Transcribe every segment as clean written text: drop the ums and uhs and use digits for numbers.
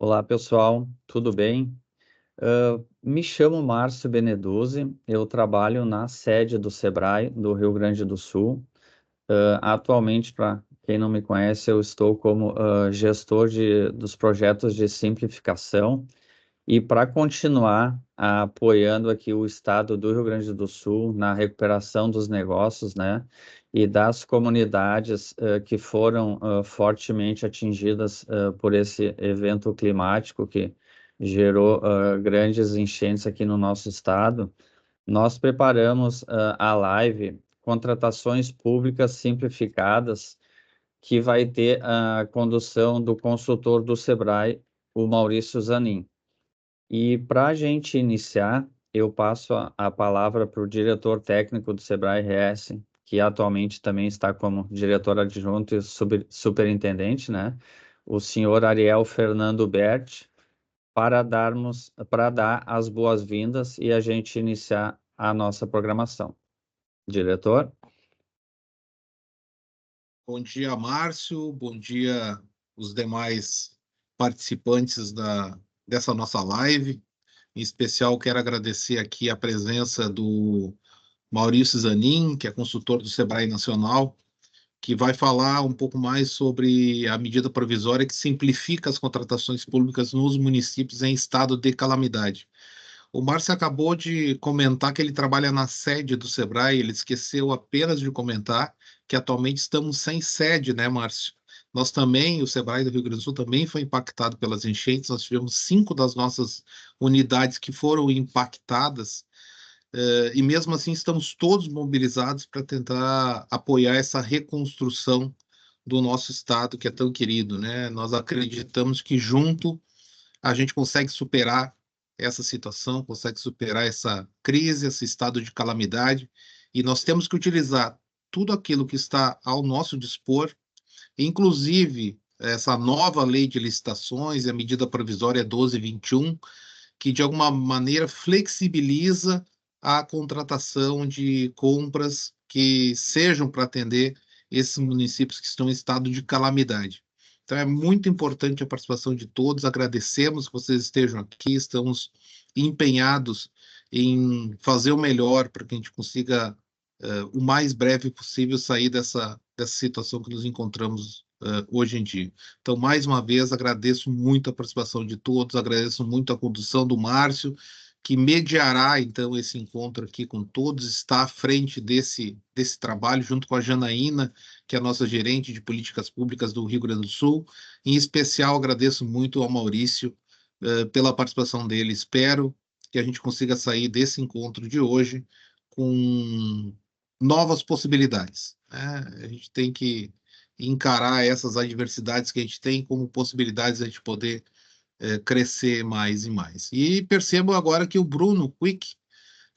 Olá, pessoal, tudo bem? Me chamo Márcio Beneduzzi, eu trabalho na sede do Sebrae do Rio Grande do Sul. Atualmente, para quem não me conhece, eu estou como gestor dos projetos de simplificação e para continuar apoiando aqui o estado do Rio Grande do Sul na recuperação dos negócios, né, e das comunidades que foram fortemente atingidas por esse evento climático que gerou grandes enchentes aqui no nosso estado, nós preparamos a live Contratações Públicas Simplificadas, que vai ter a condução do consultor do Sebrae, o Maurício Zanin. E para a gente iniciar, eu passo a palavra para o diretor técnico do Sebrae RS, que atualmente também está como diretor adjunto e superintendente, né? O senhor Ariel Fernando Berti, para dar as boas-vindas e a gente iniciar a nossa programação. Diretor? Bom dia, Márcio. Bom dia, os demais participantes dessa nossa live. Em especial, quero agradecer aqui a presença do Maurício Zanin, que é consultor do Sebrae Nacional, que vai falar um pouco mais sobre a medida provisória que simplifica as contratações públicas nos municípios em estado de calamidade. O Márcio acabou de comentar que ele trabalha na sede do Sebrae, ele esqueceu apenas de comentar que atualmente estamos sem sede, né, Márcio? Nós também, o Sebrae do Rio Grande do Sul também foi impactado pelas enchentes, nós tivemos 5 das nossas unidades que foram impactadas, e mesmo assim estamos todos mobilizados para tentar apoiar essa reconstrução do nosso estado que é tão querido, né? Nós acreditamos que junto a gente consegue superar essa situação, consegue superar essa crise, esse estado de calamidade, e nós temos que utilizar tudo aquilo que está ao nosso dispor, inclusive essa nova lei de licitações e a medida provisória 1221, que de alguma maneira flexibiliza a contratação de compras que sejam para atender esses municípios que estão em estado de calamidade. Então é muito importante a participação de todos, agradecemos que vocês estejam aqui, estamos empenhados em fazer o melhor para que a gente consiga, o mais breve possível, sair dessa situação que nos encontramos hoje em dia. Então, mais uma vez, agradeço muito a participação de todos, agradeço muito a condução do Márcio, que mediará, então, esse encontro aqui com todos, está à frente desse trabalho, junto com a Janaína, que é a nossa gerente de políticas públicas do Rio Grande do Sul. Em especial, agradeço muito ao Maurício pela participação dele. Espero que a gente consiga sair desse encontro de hoje com novas possibilidades, né? A gente tem que encarar essas adversidades que a gente tem como possibilidades de a gente poder crescer mais e mais. E percebo agora que o Bruno Quick,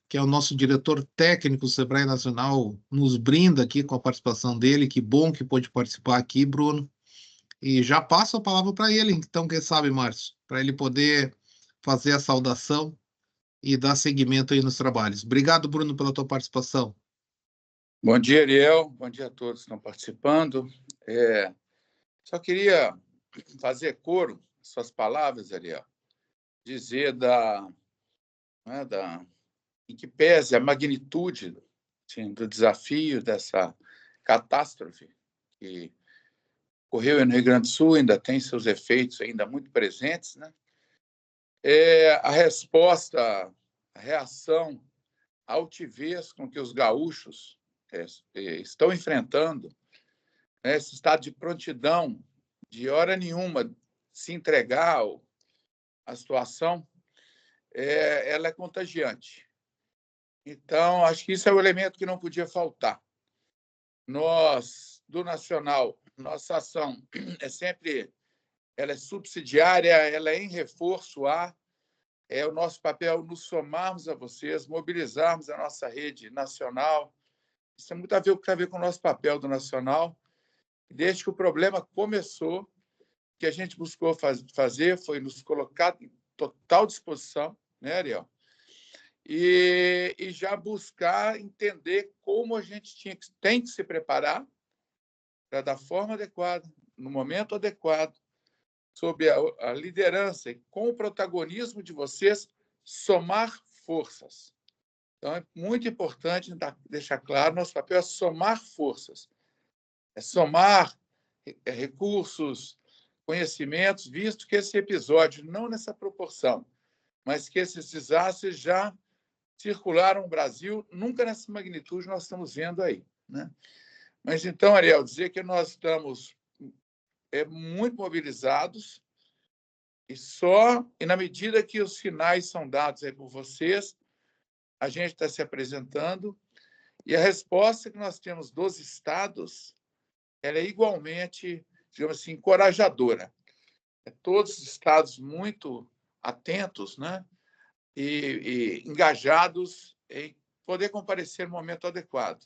que é o nosso diretor técnico do Sebrae Nacional, nos brinda aqui com a participação dele. Que bom que pôde participar aqui, Bruno. E já passo a palavra para ele, então, quem sabe, Márcio, para ele poder fazer a saudação e dar seguimento aí nos trabalhos. Obrigado, Bruno, pela tua participação. Bom dia, Ariel. Bom dia a todos que estão participando. Só queria fazer coro às suas palavras, Ariel, dizer em que pese a magnitude, assim, do desafio dessa catástrofe que ocorreu no Rio Grande do Sul, ainda tem seus efeitos ainda muito presentes, né? A resposta, a reação, a altivez com que os gaúchos estão enfrentando, né, esse estado de prontidão, de hora nenhuma se entregar à situação, ela é contagiante. Então, acho que isso é o elemento que não podia faltar. Nós, do Nacional, nossa ação ela é subsidiária, ela é em reforço é o nosso papel nos somarmos a vocês, mobilizarmos a nossa rede nacional. Isso tem muito a ver com o nosso papel do Nacional. Desde que o problema começou, o que a gente buscou fazer foi nos colocar em total disposição, né, Ariel? E já buscar entender como a gente tem que se preparar para, da forma adequada, no momento adequado, sob a liderança e com o protagonismo de vocês, somar forças. Então, é muito importante deixar claro, nosso papel é somar forças, é somar recursos, conhecimentos, visto que esse episódio, não nessa proporção, mas que esses desastres já circularam no Brasil, nunca nessa magnitude nós estamos vendo aí, né? Mas então, Ariel, dizer que nós estamos muito mobilizados e na medida que os sinais são dados aí por vocês, a gente está se apresentando e a resposta que nós temos dos estados, ela é igualmente, digamos assim, encorajadora. Todos os estados muito atentos, né? E engajados em poder comparecer no momento adequado.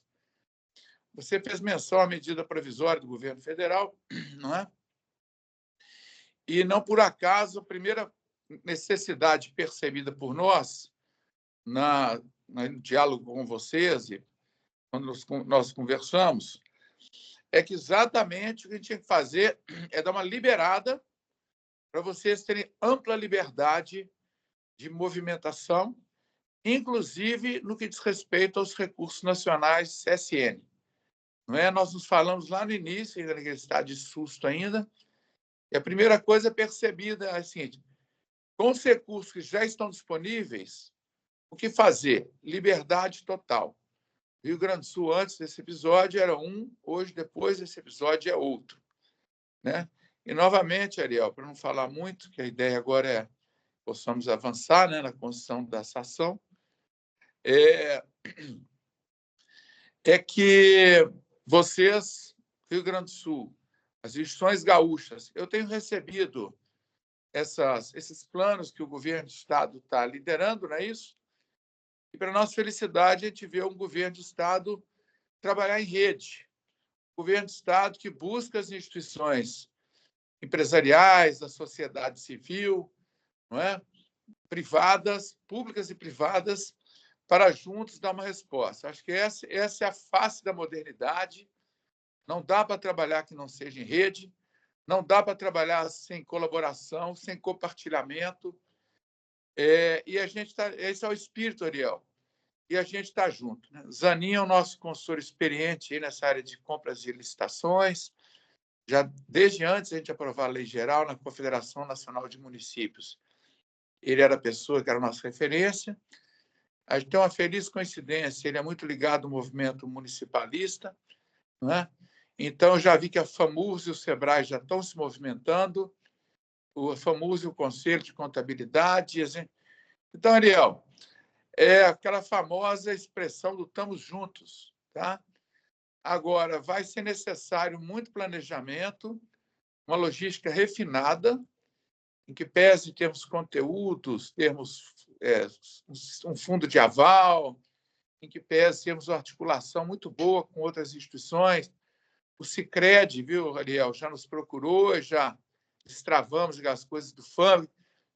Você fez menção à medida provisória do governo federal, não é? E não por acaso, a primeira necessidade percebida por nós, no diálogo com vocês, e quando nós conversamos, é que exatamente o que a gente tinha que fazer é dar uma liberada para vocês terem ampla liberdade de movimentação, inclusive no que diz respeito aos recursos nacionais CSN. Não é? Nós nos falamos lá no início, ainda naquele estado de susto ainda, e a primeira coisa percebida é a seguinte: com os recursos que já estão disponíveis, o que fazer? Liberdade total. Rio Grande do Sul, antes desse episódio, era um, hoje, depois desse episódio, é outro, né? E, novamente, Ariel, para não falar muito, que a ideia agora é possamos avançar, né, na construção dessa ação, é que vocês, Rio Grande do Sul, as instituições gaúchas, eu tenho recebido esses planos que o governo do Estado está liderando, não é isso? E, para nossa felicidade, a gente vê um governo do Estado trabalhar em rede. Um governo do Estado que busca as instituições empresariais, da sociedade civil, não é? Privadas, públicas e privadas, para juntos dar uma resposta. Acho que essa é a face da modernidade. Não dá para trabalhar que não seja em rede, não dá para trabalhar sem colaboração, sem compartilhamento. E a gente esse é o espírito, Ariel. E a gente está junto, né? Zanin é o nosso consultor experiente aí nessa área de compras e licitações. Já desde antes a gente aprovar a lei geral na Confederação Nacional de Municípios, ele era a pessoa que era a nossa referência. A gente tem uma feliz coincidência, ele é muito ligado ao movimento municipalista, não é? Então, eu já vi que a FAMURS e o SEBRAE já estão se movimentando, o FAMURS e o Conselho de Contabilidade. Então, Ariel, é aquela famosa expressão do estamos juntos, tá? Agora, vai ser necessário muito planejamento, uma logística refinada, em que pese termos conteúdos, termos um fundo de aval, em que pese termos uma articulação muito boa com outras instituições. O Sicredi, viu, Ariel, já nos procurou, já destravamos as coisas do FAM.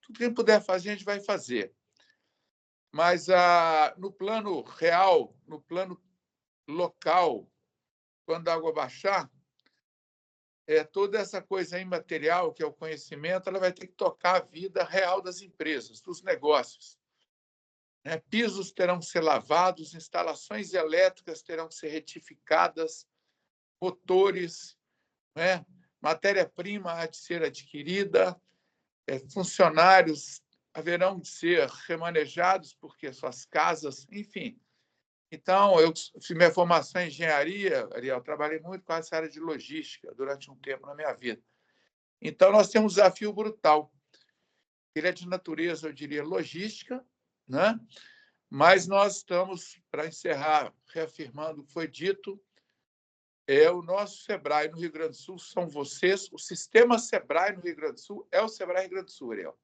Tudo que a gente puder fazer, a gente vai fazer. Mas no plano real, no plano local, quando a água baixar, toda essa coisa imaterial, que é o conhecimento, ela vai ter que tocar a vida real das empresas, dos negócios. Pisos terão que ser lavados, instalações elétricas terão que ser retificadas, motores, matéria-prima há de ser adquirida, funcionários haverão de ser remanejados porque suas casas, enfim. Então, minha formação em engenharia, Ariel, trabalhei muito com essa área de logística durante um tempo na minha vida. Então, nós temos um desafio brutal. Ele é de natureza, eu diria, logística, né? Mas nós estamos, para encerrar, reafirmando o que foi dito, o nosso SEBRAE no Rio Grande do Sul são vocês, o sistema SEBRAE no Rio Grande do Sul é o SEBRAE Rio Grande do Sul, Ariel.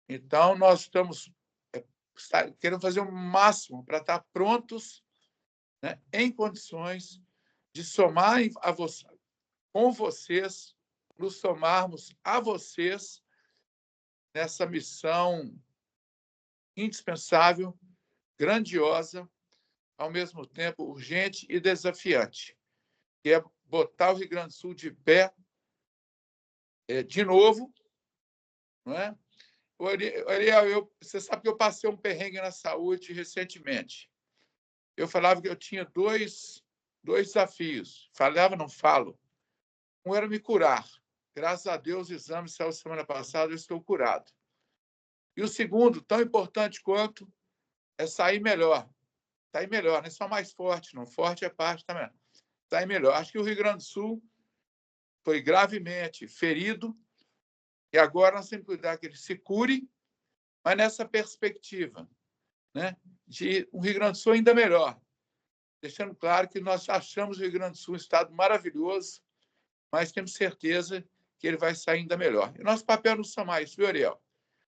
Então, nós estamos querendo fazer o máximo para estar prontos, né, em condições de somar com vocês, nos somarmos a vocês nessa missão indispensável, grandiosa, ao mesmo tempo urgente e desafiante, que é botar o Rio Grande do Sul de pé de novo, não é? Ariel, você sabe que eu passei um perrengue na saúde recentemente. Eu falava que eu tinha dois desafios. Falava, não falo. Um era me curar. Graças a Deus, o exame saiu semana passada, eu estou curado. E o segundo, tão importante quanto, é sair melhor. Sair melhor, não é só mais forte, não. Forte é parte também. Sair melhor. Acho que o Rio Grande do Sul foi gravemente ferido e agora nós temos que cuidar que ele se cure, mas nessa perspectiva, né, de um Rio Grande do Sul ainda melhor. Deixando claro que nós achamos o Rio Grande do Sul um estado maravilhoso, mas temos certeza que ele vai sair ainda melhor. E nosso papel não só mais, viu, Ariel?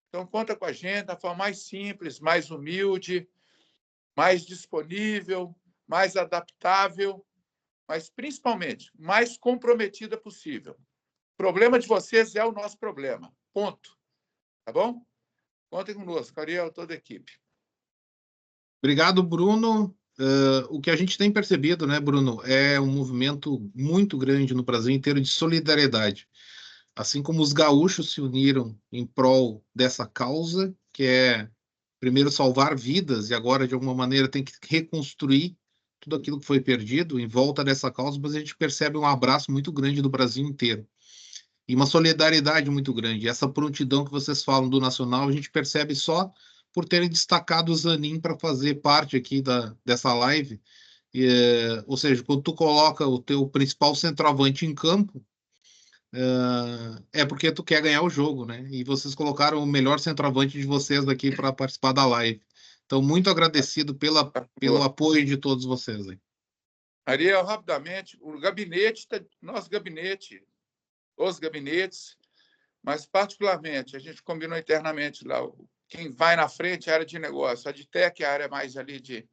Então, conta com a gente da forma mais simples, mais humilde, mais disponível, mais adaptável, mas, principalmente, mais comprometida possível. O problema de vocês é o nosso problema. Ponto. Tá bom? Contem conosco, Ariel, toda a equipe. Obrigado, Bruno. O que a gente tem percebido, né, Bruno, é um movimento muito grande no Brasil inteiro de solidariedade. Assim como os gaúchos se uniram em prol dessa causa, que é, primeiro, salvar vidas, e agora, de alguma maneira, tem que reconstruir tudo aquilo que foi perdido em volta dessa causa, mas a gente percebe um abraço muito grande do Brasil inteiro. E uma solidariedade muito grande. Essa prontidão que vocês falam do Nacional, a gente percebe só por terem destacado o Zanin para fazer parte aqui dessa live. Ou seja, quando tu coloca o teu principal centroavante em campo, é porque tu quer ganhar o jogo, né? E vocês colocaram o melhor centroavante de vocês aqui para participar da live. Então, muito agradecido pelo apoio de todos vocês aí. Ariel, rapidamente, o gabinete, nosso gabinete, os gabinetes, mas particularmente, a gente combinou internamente lá, quem vai na frente é a área de negócio, a DTEC é a área mais ali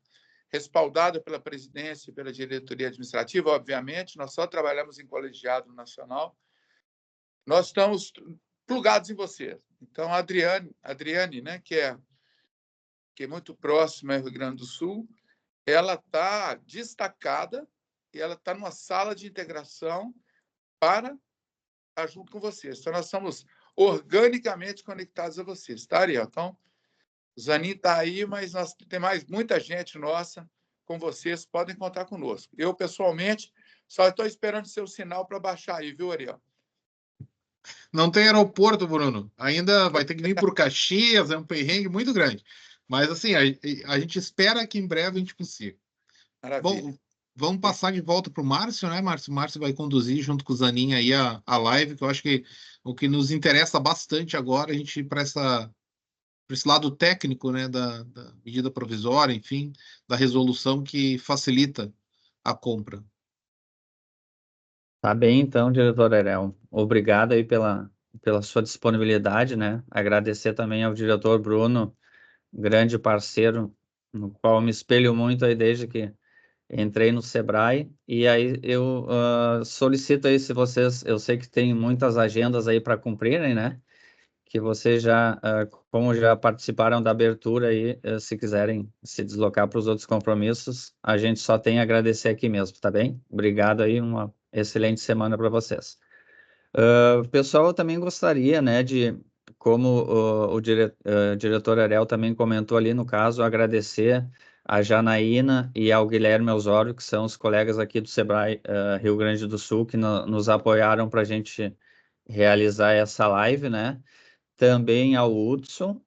respaldada pela presidência e pela diretoria administrativa, obviamente, nós só trabalhamos em colegiado nacional. Nós estamos plugados em você. Então, a Adriane, né, que é muito próxima ao Rio Grande do Sul, ela está destacada e ela está numa sala de integração para estar junto com vocês. Então, nós estamos organicamente conectados a vocês, tá, Ariel? Então, o Zanin está aí, mas nós temos muita gente nossa com vocês, podem contar conosco. Eu, pessoalmente, só estou esperando seu sinal para baixar aí, viu, Ariel? Não tem aeroporto, Bruno. Ainda vai ter que vir por Caxias, é um perrengue muito grande. Mas, assim, a gente espera que em breve a gente consiga. Maravilha. Bom, vamos passar de volta para o Márcio, né, Márcio? O Márcio vai conduzir junto com o Zanin aí a live, que eu acho que o que nos interessa bastante agora, a gente ir para esse lado técnico, né, da medida provisória, enfim, da resolução que facilita a compra. Tá bem, então, diretor Ariel. Obrigado aí pela sua disponibilidade, né? Agradecer também ao diretor Bruno, grande parceiro, no qual me espelho muito aí desde que entrei no Sebrae. E aí eu solicito aí, se vocês, eu sei que tem muitas agendas aí para cumprirem, né? Que vocês já, como já participaram da abertura aí, se quiserem se deslocar para os outros compromissos, a gente só tem a agradecer aqui mesmo, tá bem? Obrigado aí, uma excelente semana para vocês. Pessoal, eu também gostaria, né, como o diretor Ariel também comentou ali no caso, agradecer a Janaína e ao Guilherme Osório, que são os colegas aqui do Sebrae Rio Grande do Sul, que nos apoiaram para a gente realizar essa live, né? Também ao Hudson,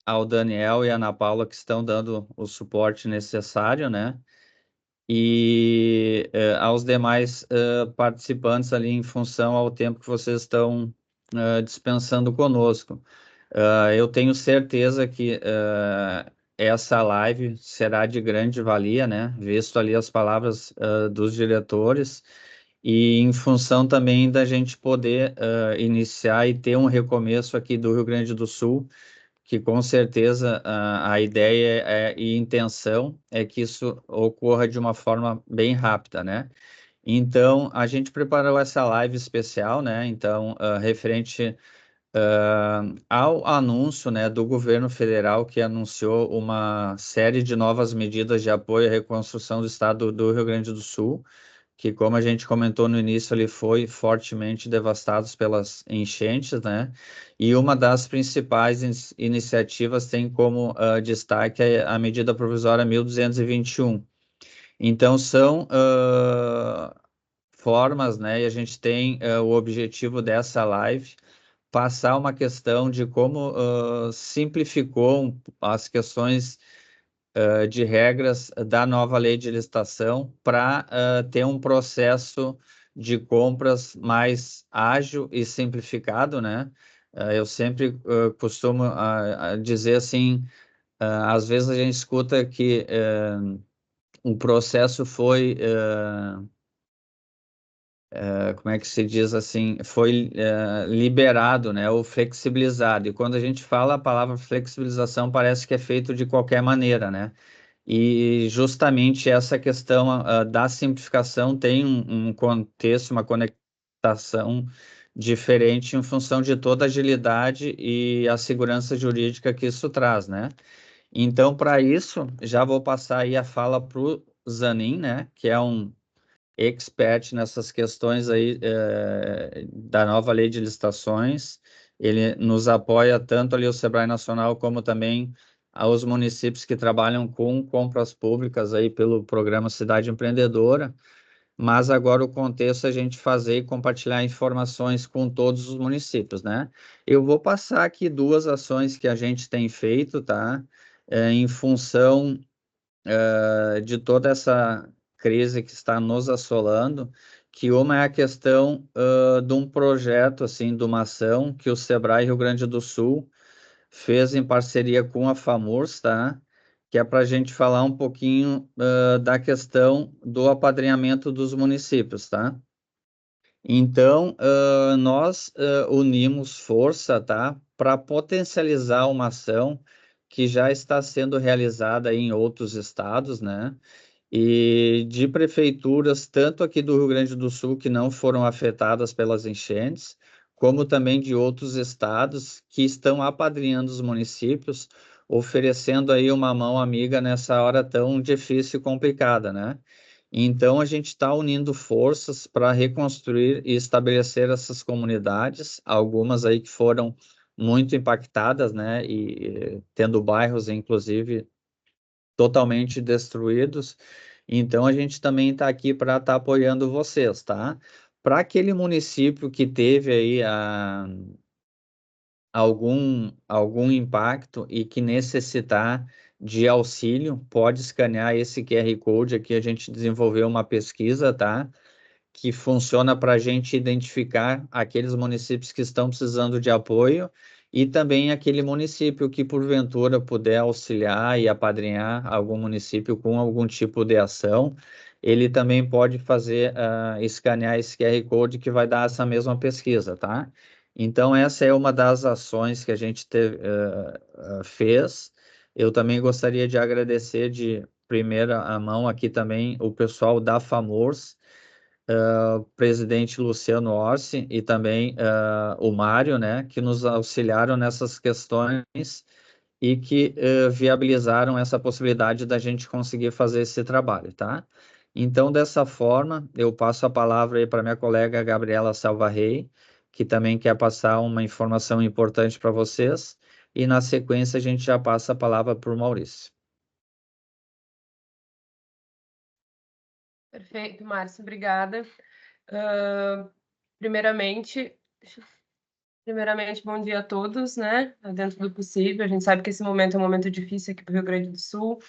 ao Daniel e à Ana Paula, que estão dando o suporte necessário, né? E aos demais participantes ali em função ao tempo que vocês estão dispensando conosco. Eu tenho certeza que essa live será de grande valia, né? Visto ali as palavras dos diretores e em função também da gente poder iniciar e ter um recomeço aqui do Rio Grande do Sul, que com certeza a ideia e intenção é que isso ocorra de uma forma bem rápida, né? Então, a gente preparou essa live especial, né? Então, referente ao anúncio, né, do governo federal que anunciou uma série de novas medidas de apoio à reconstrução do estado do Rio Grande do Sul, que, como a gente comentou no início, ele foi fortemente devastado pelas enchentes, né? E uma das principais iniciativas tem como destaque a medida provisória 1221. Então, são formas, né? E a gente tem o objetivo dessa live passar uma questão de como simplificou as questões de regras da nova lei de licitação para ter um processo de compras mais ágil e simplificado, né? Eu sempre costumo dizer assim, às vezes a gente escuta que o processo foi como é que se diz assim, foi liberado, né, ou flexibilizado. E quando a gente fala a palavra flexibilização, parece que é feito de qualquer maneira, né? E justamente essa questão da simplificação tem um contexto, uma conectação diferente em função de toda a agilidade e a segurança jurídica que isso traz, né? Então, para isso, já vou passar aí a fala para o Zanin, né, que é um expert nessas questões aí da nova lei de licitações. Ele nos apoia tanto ali o Sebrae Nacional como também aos municípios que trabalham com compras públicas aí pelo programa Cidade Empreendedora. Mas agora o contexto é a gente fazer e compartilhar informações com todos os municípios, né? Eu vou passar aqui duas ações que a gente tem feito, tá? Em função de toda essa crise que está nos assolando, que uma é a questão de um projeto, assim, de uma ação que o Sebrae Rio Grande do Sul fez em parceria com a FAMURS, tá? Que é para a gente falar um pouquinho da questão do apadrinhamento dos municípios, tá? Então, nós unimos força, tá? Para potencializar uma ação que já está sendo realizada em outros estados, né? E de prefeituras, tanto aqui do Rio Grande do Sul, que não foram afetadas pelas enchentes, como também de outros estados que estão apadrinhando os municípios, oferecendo aí uma mão amiga nessa hora tão difícil e complicada, né? Então, a gente está unindo forças para reconstruir e estabelecer essas comunidades, algumas aí que foram muito impactadas, né? E tendo bairros, inclusive, totalmente destruídos. Então, a gente também está aqui para estar apoiando vocês, tá? Para aquele município que teve aí algum impacto e que necessitar de auxílio, pode escanear esse QR Code aqui. A gente desenvolveu uma pesquisa, tá? Que funciona para a gente identificar aqueles municípios que estão precisando de apoio e também aquele município que, porventura, puder auxiliar e apadrinhar algum município com algum tipo de ação, ele também pode fazer, escanear esse QR Code que vai dar essa mesma pesquisa, tá? Então, essa é uma das ações que a gente fez. Eu também gostaria de agradecer de primeira mão aqui também o pessoal da FAMURS, o presidente Luciano Orsi e também o Mário, né, que nos auxiliaram nessas questões e que viabilizaram essa possibilidade da gente conseguir fazer esse trabalho, tá? Então, dessa forma, eu passo a palavra aí para minha colega Gabriela Salvarrey, que também quer passar uma informação importante para vocês, e na sequência a gente já passa a palavra para o Maurício. Perfeito, Márcio, obrigada. Primeiramente, bom dia a todos, né? Dentro do possível, a gente sabe que esse momento é um momento difícil aqui para o Rio Grande do Sul.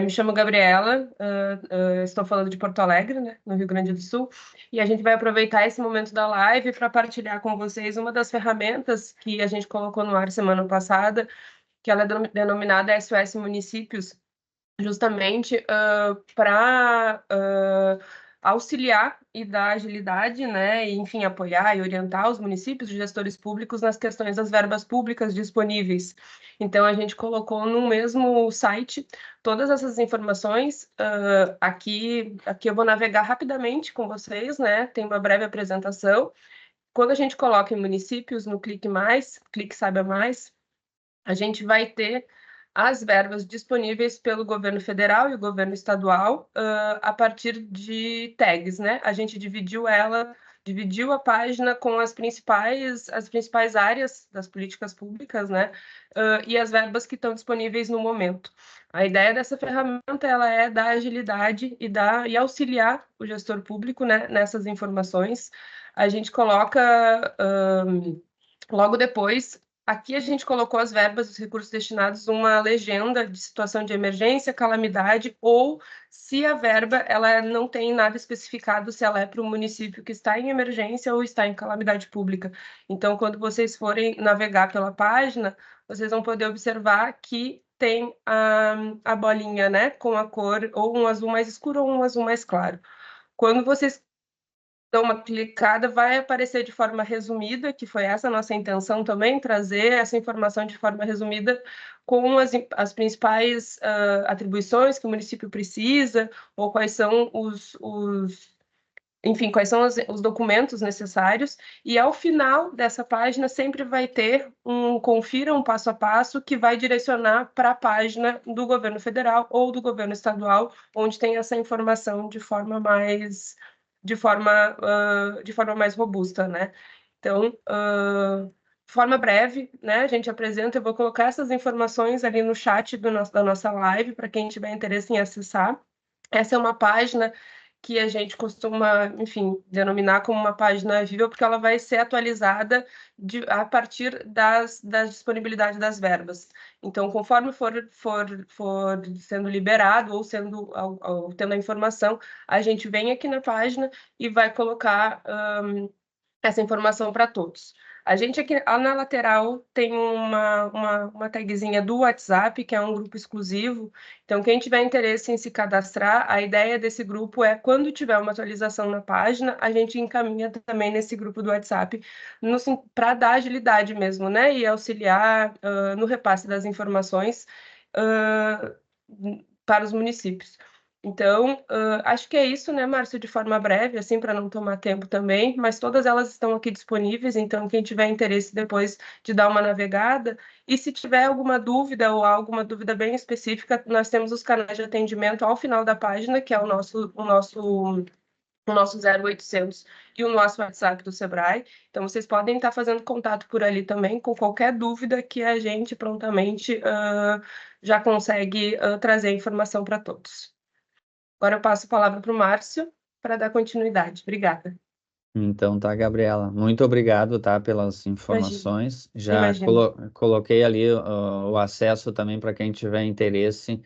Me chamo Gabriela, estou falando de Porto Alegre, né, no Rio Grande do Sul, e a gente vai aproveitar esse momento da live para partilhar com vocês uma das ferramentas que a gente colocou no ar semana passada, que ela é denominada SOS Municípios, justamente para auxiliar e dar agilidade, né, e, enfim, apoiar e orientar os municípios e gestores públicos nas questões das verbas públicas disponíveis. Então, a gente colocou no mesmo site todas essas informações. Aqui eu vou navegar rapidamente com vocês, né, tem uma breve apresentação. Quando a gente coloca em municípios, no Clique Mais, Clique Saiba Mais, a gente vai ter as verbas disponíveis pelo governo federal e o governo estadual a partir de tags, né? A gente dividiu a página com as principais áreas das políticas públicas, né? E as verbas que estão disponíveis no momento. A ideia dessa ferramenta ela é dar agilidade e auxiliar o gestor público, né, nessas informações. A gente coloca logo depois. Aqui a gente colocou as verbas, os recursos destinados, uma legenda de situação de emergência, calamidade, ou se a verba ela não tem nada especificado se ela é para o município que está em emergência ou está em calamidade pública. Então, quando vocês forem navegar pela página, vocês vão poder observar que tem a bolinha, né, com a cor ou um azul mais escuro ou um azul mais claro. Quando vocês dão uma clicada, vai aparecer de forma resumida, que foi essa a nossa intenção também, trazer essa informação de forma resumida com as principais atribuições que o município precisa, ou quais são enfim, quais são os documentos necessários, e ao final dessa página sempre vai ter confira um passo a passo que vai direcionar para a página do governo federal ou do governo estadual, onde tem essa informação de forma mais mais robusta, né? Então, de forma breve, né, a gente apresenta, eu vou colocar essas informações ali no chat da nossa live, para quem tiver interesse em acessar. Essa é uma página que a gente costuma, enfim, denominar como uma página viva, porque ela vai ser atualizada a partir das disponibilidade das verbas. Então, conforme for sendo liberado ou tendo a informação, a gente vem aqui na página e vai colocar essa informação para todos. A gente aqui na lateral tem uma tagzinha do WhatsApp, que é um grupo exclusivo. Então, quem tiver interesse em se cadastrar, a ideia desse grupo é, quando tiver uma atualização na página, a gente encaminha também nesse grupo do WhatsApp para dar agilidade mesmo, né? E auxiliar no repasse das informações para os municípios. Então, acho que é isso, né, Márcio, de forma breve, assim, para não tomar tempo também, mas todas elas estão aqui disponíveis, então quem tiver interesse depois de dar uma navegada, e se tiver alguma dúvida ou alguma dúvida bem específica, nós temos os canais de atendimento ao final da página, que é o nosso 0800 e o nosso WhatsApp do Sebrae. Então, vocês podem estar fazendo contato por ali também com qualquer dúvida que a gente prontamente já consegue trazer informação para todos. Agora eu passo a palavra para o Márcio para dar continuidade. Obrigada. Então tá, Gabriela. Muito obrigado, tá, pelas informações. Já coloquei ali o acesso também para quem tiver interesse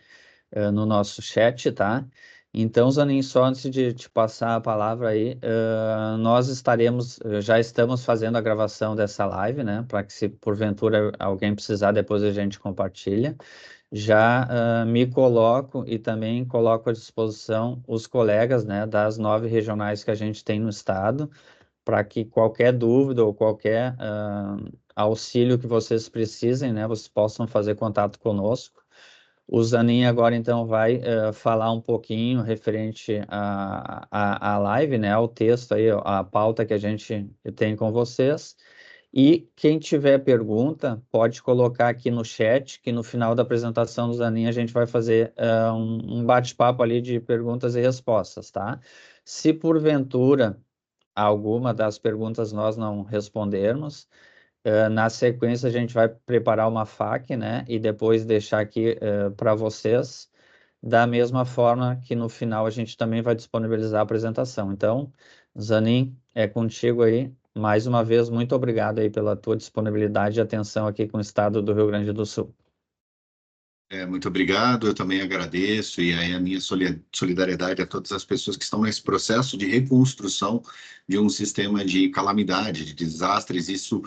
no nosso chat, tá? Então, Zanin, só antes de te passar a palavra aí, nós já estamos fazendo a gravação dessa live, né? Para que, se porventura alguém precisar, depois a gente compartilha. Já me coloco e também coloco à disposição os colegas, né, das 9 regionais que a gente tem no estado, para que qualquer dúvida ou qualquer auxílio que vocês precisem, né, vocês possam fazer contato conosco. O Zanin agora, então, vai falar um pouquinho referente à live, né, ao texto aí, a pauta que a gente tem com vocês. E quem tiver pergunta, pode colocar aqui no chat, que no final da apresentação do Zanin a gente vai fazer um bate-papo ali de perguntas e respostas, tá? Se porventura alguma das perguntas nós não respondermos, na sequência a gente vai preparar uma FAQ, né? E depois deixar aqui para vocês, da mesma forma que no final a gente também vai disponibilizar a apresentação. Então, Zanin, é contigo aí. Mais uma vez, muito obrigado aí pela tua disponibilidade e atenção aqui com o estado do Rio Grande do Sul. Muito obrigado, eu também agradeço, e aí a minha solidariedade a todas as pessoas que estão nesse processo de reconstrução de um sistema de calamidade, de desastres. Isso,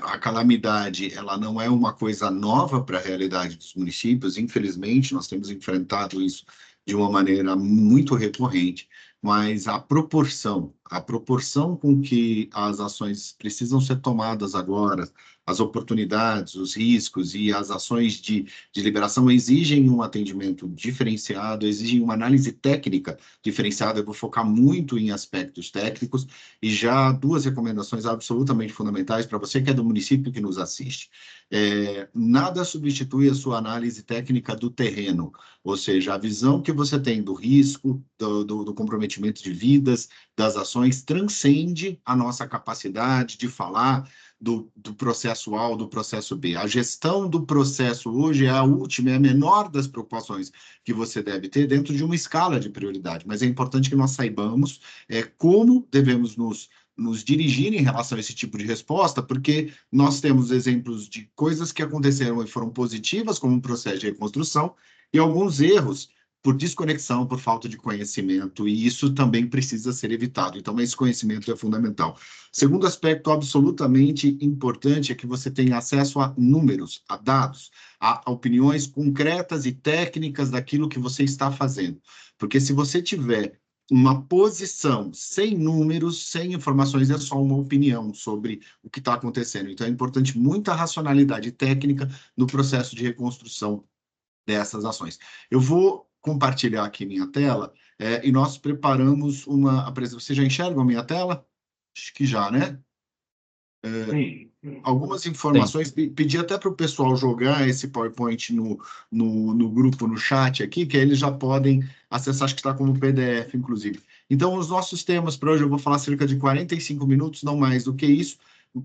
a calamidade, ela não é uma coisa nova para a realidade dos municípios, infelizmente, nós temos enfrentado isso de uma maneira muito recorrente, mas a proporção a proporção com que as ações precisam ser tomadas agora, as oportunidades, os riscos e as ações de liberação exigem um atendimento diferenciado, exigem uma análise técnica diferenciada. Eu vou focar muito em aspectos técnicos e já 2 recomendações absolutamente fundamentais para você que é do município que nos assiste. Nada substitui a sua análise técnica do terreno, ou seja, a visão que você tem do risco, do comprometimento de vidas, das ações, transcende a nossa capacidade de falar do processo A ou do processo B. A gestão do processo hoje é a última, é a menor das preocupações que você deve ter dentro de uma escala de prioridade, mas é importante que nós saibamos como devemos nos dirigir em relação a esse tipo de resposta, porque nós temos exemplos de coisas que aconteceram e foram positivas, como um processo de reconstrução, e alguns erros por desconexão, por falta de conhecimento, e isso também precisa ser evitado. Então, esse conhecimento é fundamental. Segundo aspecto absolutamente importante é que você tenha acesso a números, a dados, a opiniões concretas e técnicas daquilo que você está fazendo. Porque se você tiver uma posição sem números, sem informações, é só uma opinião sobre o que está acontecendo. Então, é importante muita racionalidade técnica no processo de reconstrução dessas ações. Eu vou compartilhar aqui minha tela e nós preparamos uma apresentação. Você já enxerga a minha tela? Acho que já, né? Sim. Algumas informações, pedi até para o pessoal jogar esse PowerPoint no grupo, no chat aqui, que aí eles já podem acessar, acho que está como PDF, inclusive. Então, os nossos temas para hoje, eu vou falar cerca de 45 minutos, não mais do que isso,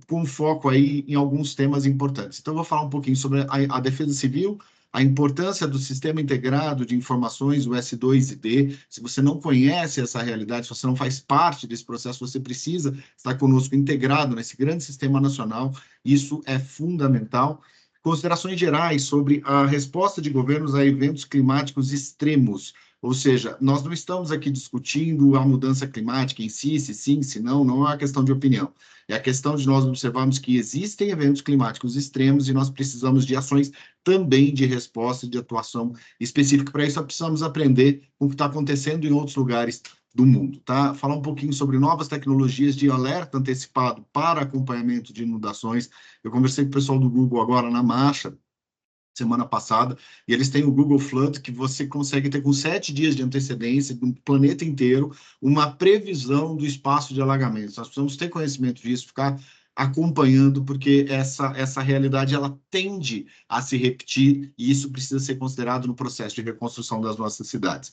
com foco aí em alguns temas importantes. Então, eu vou falar um pouquinho sobre a defesa civil, a importância do Sistema Integrado de Informações, o S2ID. Se você não conhece essa realidade, se você não faz parte desse processo, você precisa estar conosco integrado nesse grande sistema nacional. Isso é fundamental. Considerações gerais sobre a resposta de governos a eventos climáticos extremos. Ou seja, nós não estamos aqui discutindo a mudança climática em si, se sim, se não, não é uma questão de opinião. É a questão de nós observarmos que existem eventos climáticos extremos e nós precisamos de ações também de resposta e de atuação específica. Para isso, nós precisamos aprender com o que está acontecendo em outros lugares do mundo, tá? Falar um pouquinho sobre novas tecnologias de alerta antecipado para acompanhamento de inundações. Eu conversei com o pessoal do Google agora na marcha, semana passada, e eles têm o Google Flood, que você consegue ter com 7 dias de antecedência, no planeta inteiro, uma previsão do espaço de alagamentos. Nós precisamos ter conhecimento disso, ficar acompanhando, porque essa realidade ela tende a se repetir, e isso precisa ser considerado no processo de reconstrução das nossas cidades.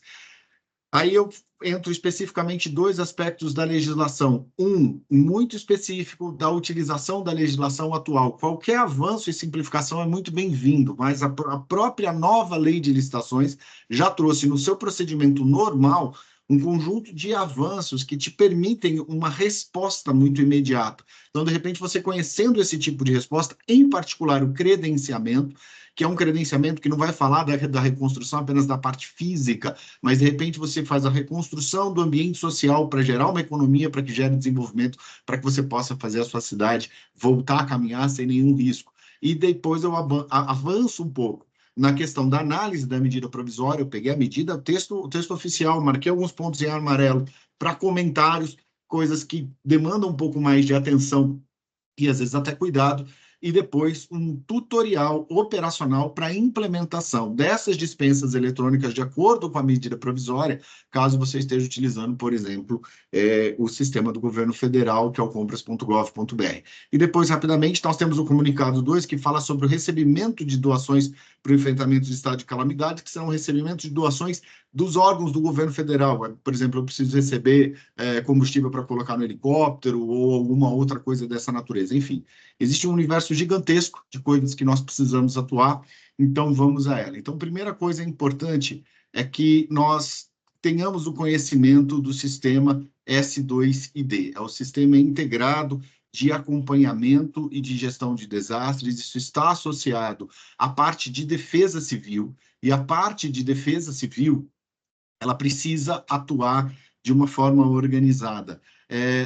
Aí eu entro especificamente 2 aspectos da legislação. Um, muito específico da utilização da legislação atual. Qualquer avanço e simplificação é muito bem-vindo, mas a própria nova lei de licitações já trouxe no seu procedimento normal um conjunto de avanços que te permitem uma resposta muito imediata. Então, de repente, você conhecendo esse tipo de resposta, em particular o credenciamento, que é um credenciamento que não vai falar da reconstrução apenas da parte física, mas de repente você faz a reconstrução do ambiente social para gerar uma economia, para que gere desenvolvimento, para que você possa fazer a sua cidade voltar a caminhar sem nenhum risco. E depois eu avanço um pouco na questão da análise da medida provisória. Eu peguei a medida, o texto oficial, marquei alguns pontos em amarelo para comentários, coisas que demandam um pouco mais de atenção e às vezes até cuidado, e depois um tutorial operacional para a implementação dessas dispensas eletrônicas de acordo com a medida provisória, caso você esteja utilizando, por exemplo, o sistema do governo federal, que é o compras.gov.br. E depois, rapidamente, nós temos o comunicado 2, que fala sobre o recebimento de doações para o enfrentamento de estado de calamidade, que são recebimentos de doações dos órgãos do governo federal. Por exemplo, eu preciso receber combustível para colocar no helicóptero ou alguma outra coisa dessa natureza. Enfim, existe um universo gigantesco de coisas que nós precisamos atuar, então vamos a ela. Então, primeira coisa importante é que nós tenhamos o conhecimento do sistema S2ID, é o Sistema Integrado de Acompanhamento e de Gestão de Desastres. Isso está associado à parte de defesa civil, e a parte de defesa civil ela precisa atuar de uma forma organizada.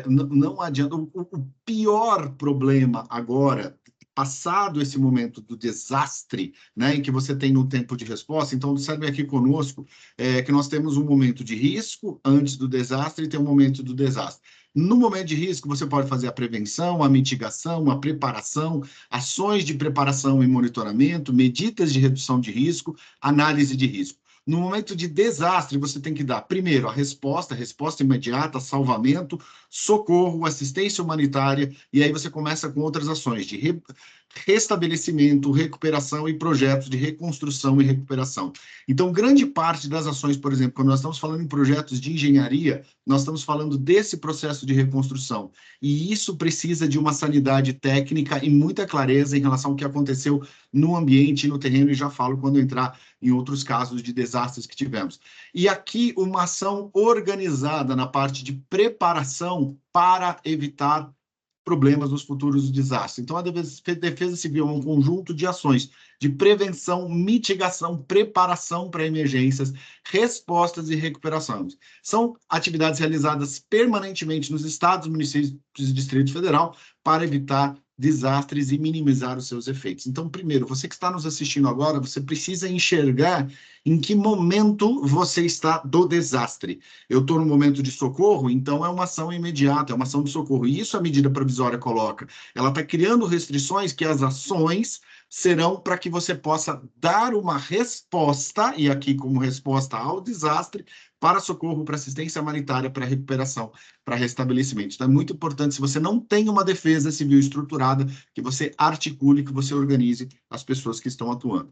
Não adianta. O pior problema agora, passado esse momento do desastre, né, em que você tem no tempo de resposta, então observe aqui conosco que nós temos um momento de risco antes do desastre e tem um momento do desastre. No momento de risco, você pode fazer a prevenção, a mitigação, a preparação, ações de preparação e monitoramento, medidas de redução de risco, análise de risco. No momento de desastre, você tem que dar, primeiro, a resposta imediata, salvamento, socorro, assistência humanitária, e aí você começa com outras ações de restabelecimento, recuperação e projetos de reconstrução e recuperação. Então, grande parte das ações, por exemplo, quando nós estamos falando em projetos de engenharia, nós estamos falando desse processo de reconstrução. E isso precisa de uma sanidade técnica e muita clareza em relação ao que aconteceu no ambiente e no terreno, e já falo quando entrar em outros casos de desastres que tivemos. E aqui, uma ação organizada na parte de preparação para evitar problemas nos futuros desastres. Então, a Defesa Civil é um conjunto de ações de prevenção, mitigação, preparação para emergências, respostas e recuperações. São atividades realizadas permanentemente nos estados, municípios e Distrito Federal para evitar desastres e minimizar os seus efeitos. Então, primeiro, você que está nos assistindo agora, você precisa enxergar em que momento você está do desastre. Eu estou no momento de socorro, então é uma ação imediata, é uma ação de socorro. E isso a medida provisória coloca. Ela está criando restrições que as ações serão para que você possa dar uma resposta, e aqui como resposta ao desastre, para socorro, para assistência humanitária, para recuperação, para restabelecimento. Então, é muito importante, se você não tem uma defesa civil estruturada, que você articule, que você organize as pessoas que estão atuando.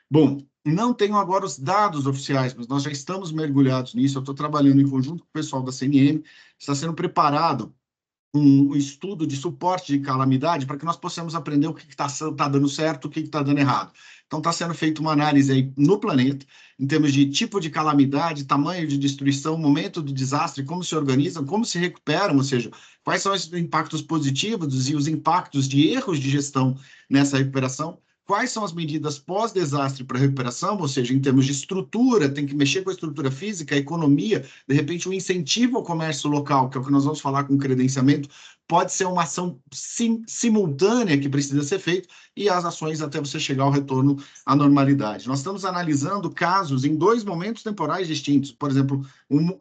Bom, não tenho agora os dados oficiais, mas nós já estamos mergulhados nisso. Eu estou trabalhando em conjunto com o pessoal da CNM, está sendo preparado um estudo de suporte de calamidade para que nós possamos aprender o que está dando certo, o que está dando errado. Então, está sendo feita uma análise aí no planeta, em termos de tipo de calamidade, tamanho de destruição, momento do desastre, como se organizam, como se recuperam, ou seja, quais são os impactos positivos e os impactos de erros de gestão nessa recuperação. Quais são as medidas pós-desastre para recuperação, ou seja, em termos de estrutura, tem que mexer com a estrutura física, a economia, de repente um incentivo ao comércio local, que é o que nós vamos falar com credenciamento, pode ser uma ação simultânea que precisa ser feita, e as ações até você chegar ao retorno à normalidade. Nós estamos analisando casos em 2 momentos temporais distintos, por exemplo,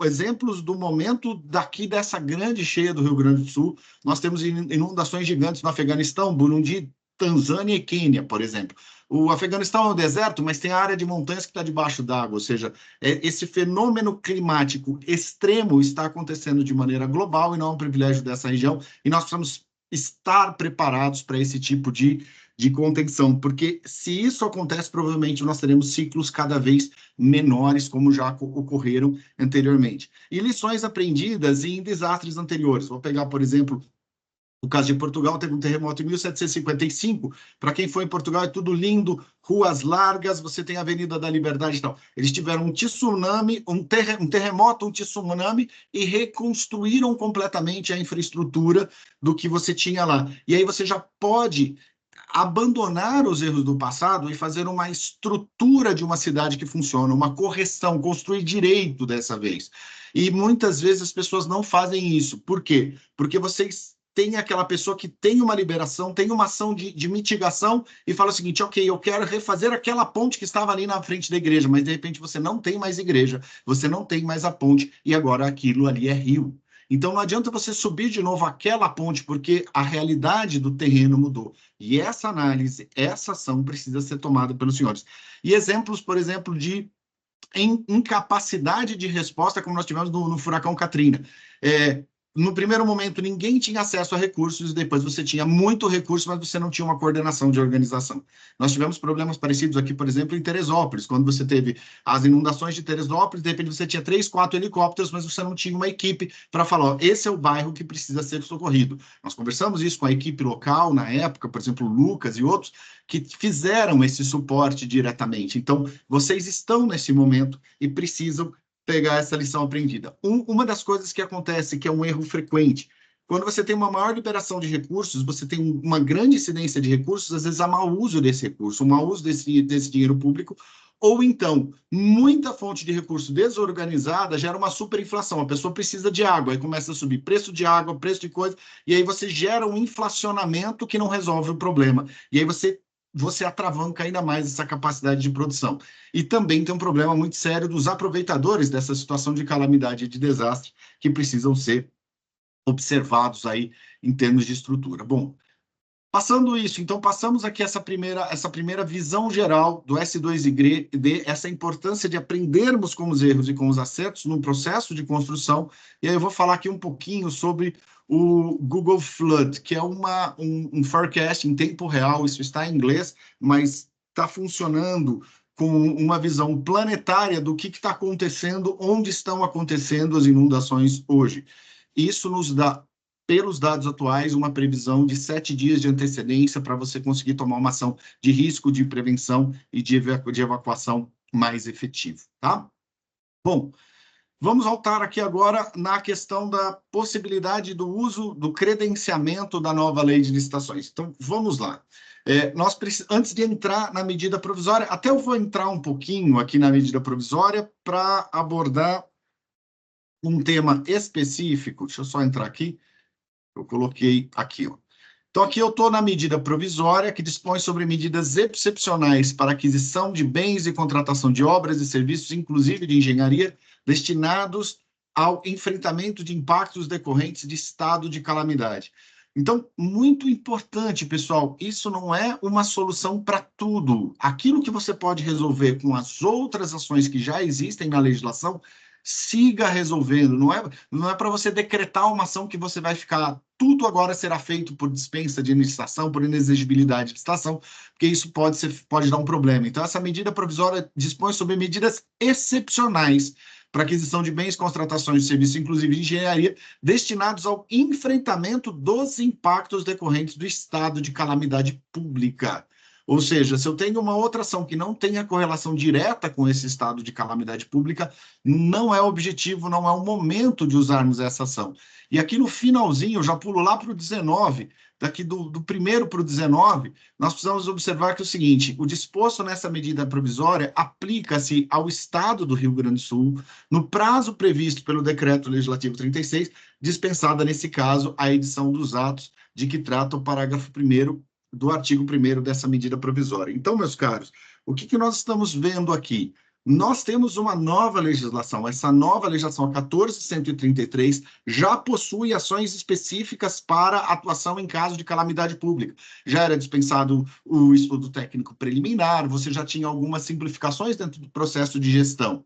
exemplos do momento daqui dessa grande cheia do Rio Grande do Sul, nós temos inundações gigantes no Afeganistão, Burundi, Tanzânia e Quênia, por exemplo. O Afeganistão é um deserto, mas tem a área de montanhas que está debaixo d'água, ou seja, esse fenômeno climático extremo está acontecendo de maneira global e não é um privilégio dessa região, e nós precisamos estar preparados para esse tipo de contenção, porque se isso acontece, provavelmente nós teremos ciclos cada vez menores, como já ocorreram anteriormente. E lições aprendidas em desastres anteriores. Vou pegar, por exemplo, no caso de Portugal, teve um terremoto em 1755. Para quem foi em Portugal, é tudo lindo, ruas largas, você tem a Avenida da Liberdade e tal. Eles tiveram um tsunami, um terremoto, um tsunami, e reconstruíram completamente a infraestrutura do que você tinha lá. E aí você já pode abandonar os erros do passado e fazer uma estrutura de uma cidade que funciona, uma correção, construir direito dessa vez. E muitas vezes as pessoas não fazem isso. Por quê? Porque vocês tem aquela pessoa que tem uma liberação, tem uma ação de mitigação e fala o seguinte, ok, eu quero refazer aquela ponte que estava ali na frente da igreja, mas de repente você não tem mais igreja, você não tem mais a ponte e agora aquilo ali é rio. Então não adianta você subir de novo aquela ponte, porque a realidade do terreno mudou. E essa análise, essa ação precisa ser tomada pelos senhores. E exemplos, por exemplo, de incapacidade de resposta, como nós tivemos no furacão Katrina. No primeiro momento, ninguém tinha acesso a recursos, e depois você tinha muito recurso, mas você não tinha uma coordenação de organização. Nós tivemos problemas parecidos aqui, por exemplo, em Teresópolis, quando você teve as inundações de Teresópolis, de repente você tinha 3, 4 helicópteros, mas você não tinha uma equipe para falar, ó, esse é o bairro que precisa ser socorrido. Nós conversamos isso com a equipe local, na época, por exemplo, o Lucas e outros, que fizeram esse suporte diretamente. Então, vocês estão nesse momento e precisam pegar essa lição aprendida. Uma das coisas que acontece, que é um erro frequente, quando você tem uma maior liberação de recursos, você tem uma grande incidência de recursos, às vezes há mau uso desse recurso, um mau uso desse dinheiro público, ou então, muita fonte de recurso desorganizada gera uma superinflação. A pessoa precisa de água, aí começa a subir preço de água, preço de coisa, e aí você gera um inflacionamento que não resolve o problema. E aí você atravanca ainda mais essa capacidade de produção. E também tem um problema muito sério dos aproveitadores dessa situação de calamidade e de desastre que precisam ser observados aí em termos de estrutura. Bom, passando isso, então passamos aqui essa primeira visão geral do S2ID, essa importância de aprendermos com os erros e com os acertos no processo de construção, e aí eu vou falar aqui um pouquinho sobre o Google Flood, que é um forecast em tempo real, isso está em inglês, mas está funcionando com uma visão planetária do que está acontecendo, onde estão acontecendo as inundações hoje. Isso nos dá, pelos dados atuais, uma previsão de 7 dias de antecedência para você conseguir tomar uma ação de risco, de prevenção e de evacuação mais efetivo, tá? Bom, vamos voltar aqui agora na questão da possibilidade do uso do credenciamento da nova lei de licitações. Então, vamos lá. Antes de entrar na medida provisória, até eu vou entrar um pouquinho aqui na medida provisória para abordar um tema específico. Deixa eu só entrar aqui. Eu coloquei aqui, ó. Então, aqui eu estou na medida provisória, que dispõe sobre medidas excepcionais para aquisição de bens e contratação de obras e serviços, inclusive de engenharia, destinados ao enfrentamento de impactos decorrentes de estado de calamidade. Então, muito importante, pessoal, isso não é uma solução para tudo. Aquilo que você pode resolver com as outras ações que já existem na legislação, siga resolvendo. Não é para você decretar uma ação que você vai ficar, tudo agora será feito por dispensa de licitação, por inexigibilidade de licitação, porque isso pode dar um problema. Então, essa medida provisória dispõe sobre medidas excepcionais para aquisição de bens, contratações de serviços, inclusive de engenharia, destinados ao enfrentamento dos impactos decorrentes do estado de calamidade pública. Ou seja, se eu tenho uma outra ação que não tenha correlação direta com esse estado de calamidade pública, não é objetivo, não é o momento de usarmos essa ação. E aqui no finalzinho, eu já pulo lá para o 19, daqui do 1º para o 19, nós precisamos observar que é o seguinte: o disposto nessa medida provisória aplica-se ao Estado do Rio Grande do Sul, no prazo previsto pelo Decreto Legislativo 36, dispensada, nesse caso, a edição dos atos de que trata o parágrafo 1º do artigo 1º dessa medida provisória. Então, meus caros, o que nós estamos vendo aqui? Nós temos uma nova legislação. Essa nova legislação, a 14.133, já possui ações específicas para atuação em caso de calamidade pública. Já era dispensado o estudo técnico preliminar, você já tinha algumas simplificações dentro do processo de gestão.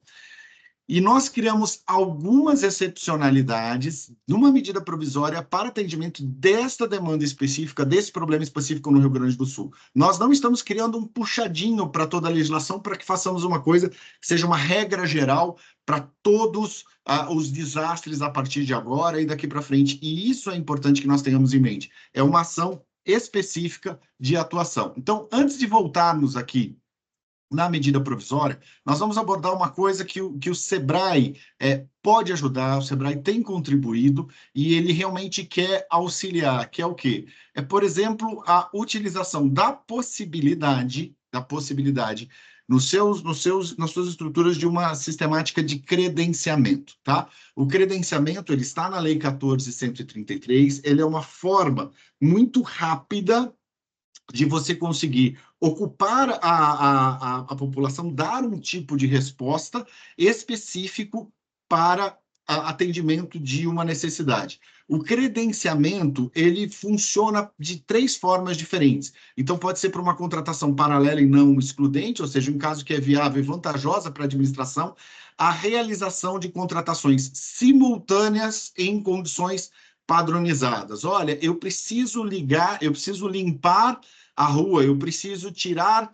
E nós criamos algumas excepcionalidades numa medida provisória para atendimento desta demanda específica, desse problema específico no Rio Grande do Sul. Nós não estamos criando um puxadinho para toda a legislação para que façamos uma coisa que seja uma regra geral para todos os desastres a partir de agora e daqui para frente. E isso é importante que nós tenhamos em mente. É uma ação específica de atuação. Então, antes de voltarmos aqui na medida provisória, nós vamos abordar uma coisa que o SEBRAE pode ajudar, o SEBRAE tem contribuído e ele realmente quer auxiliar, que é o quê? Por exemplo, a utilização da possibilidade nas suas estruturas de uma sistemática de credenciamento, tá? O credenciamento, ele está na Lei 14.133, ele é uma forma muito rápida de você conseguir ocupar a população, dar um tipo de resposta específico para atendimento de uma necessidade. O credenciamento, ele funciona de 3 formas diferentes. Então, pode ser para uma contratação paralela e não excludente, ou seja, um caso que é viável e vantajosa para a administração, a realização de contratações simultâneas em condições padronizadas. Olha, eu preciso limpar a rua, eu preciso tirar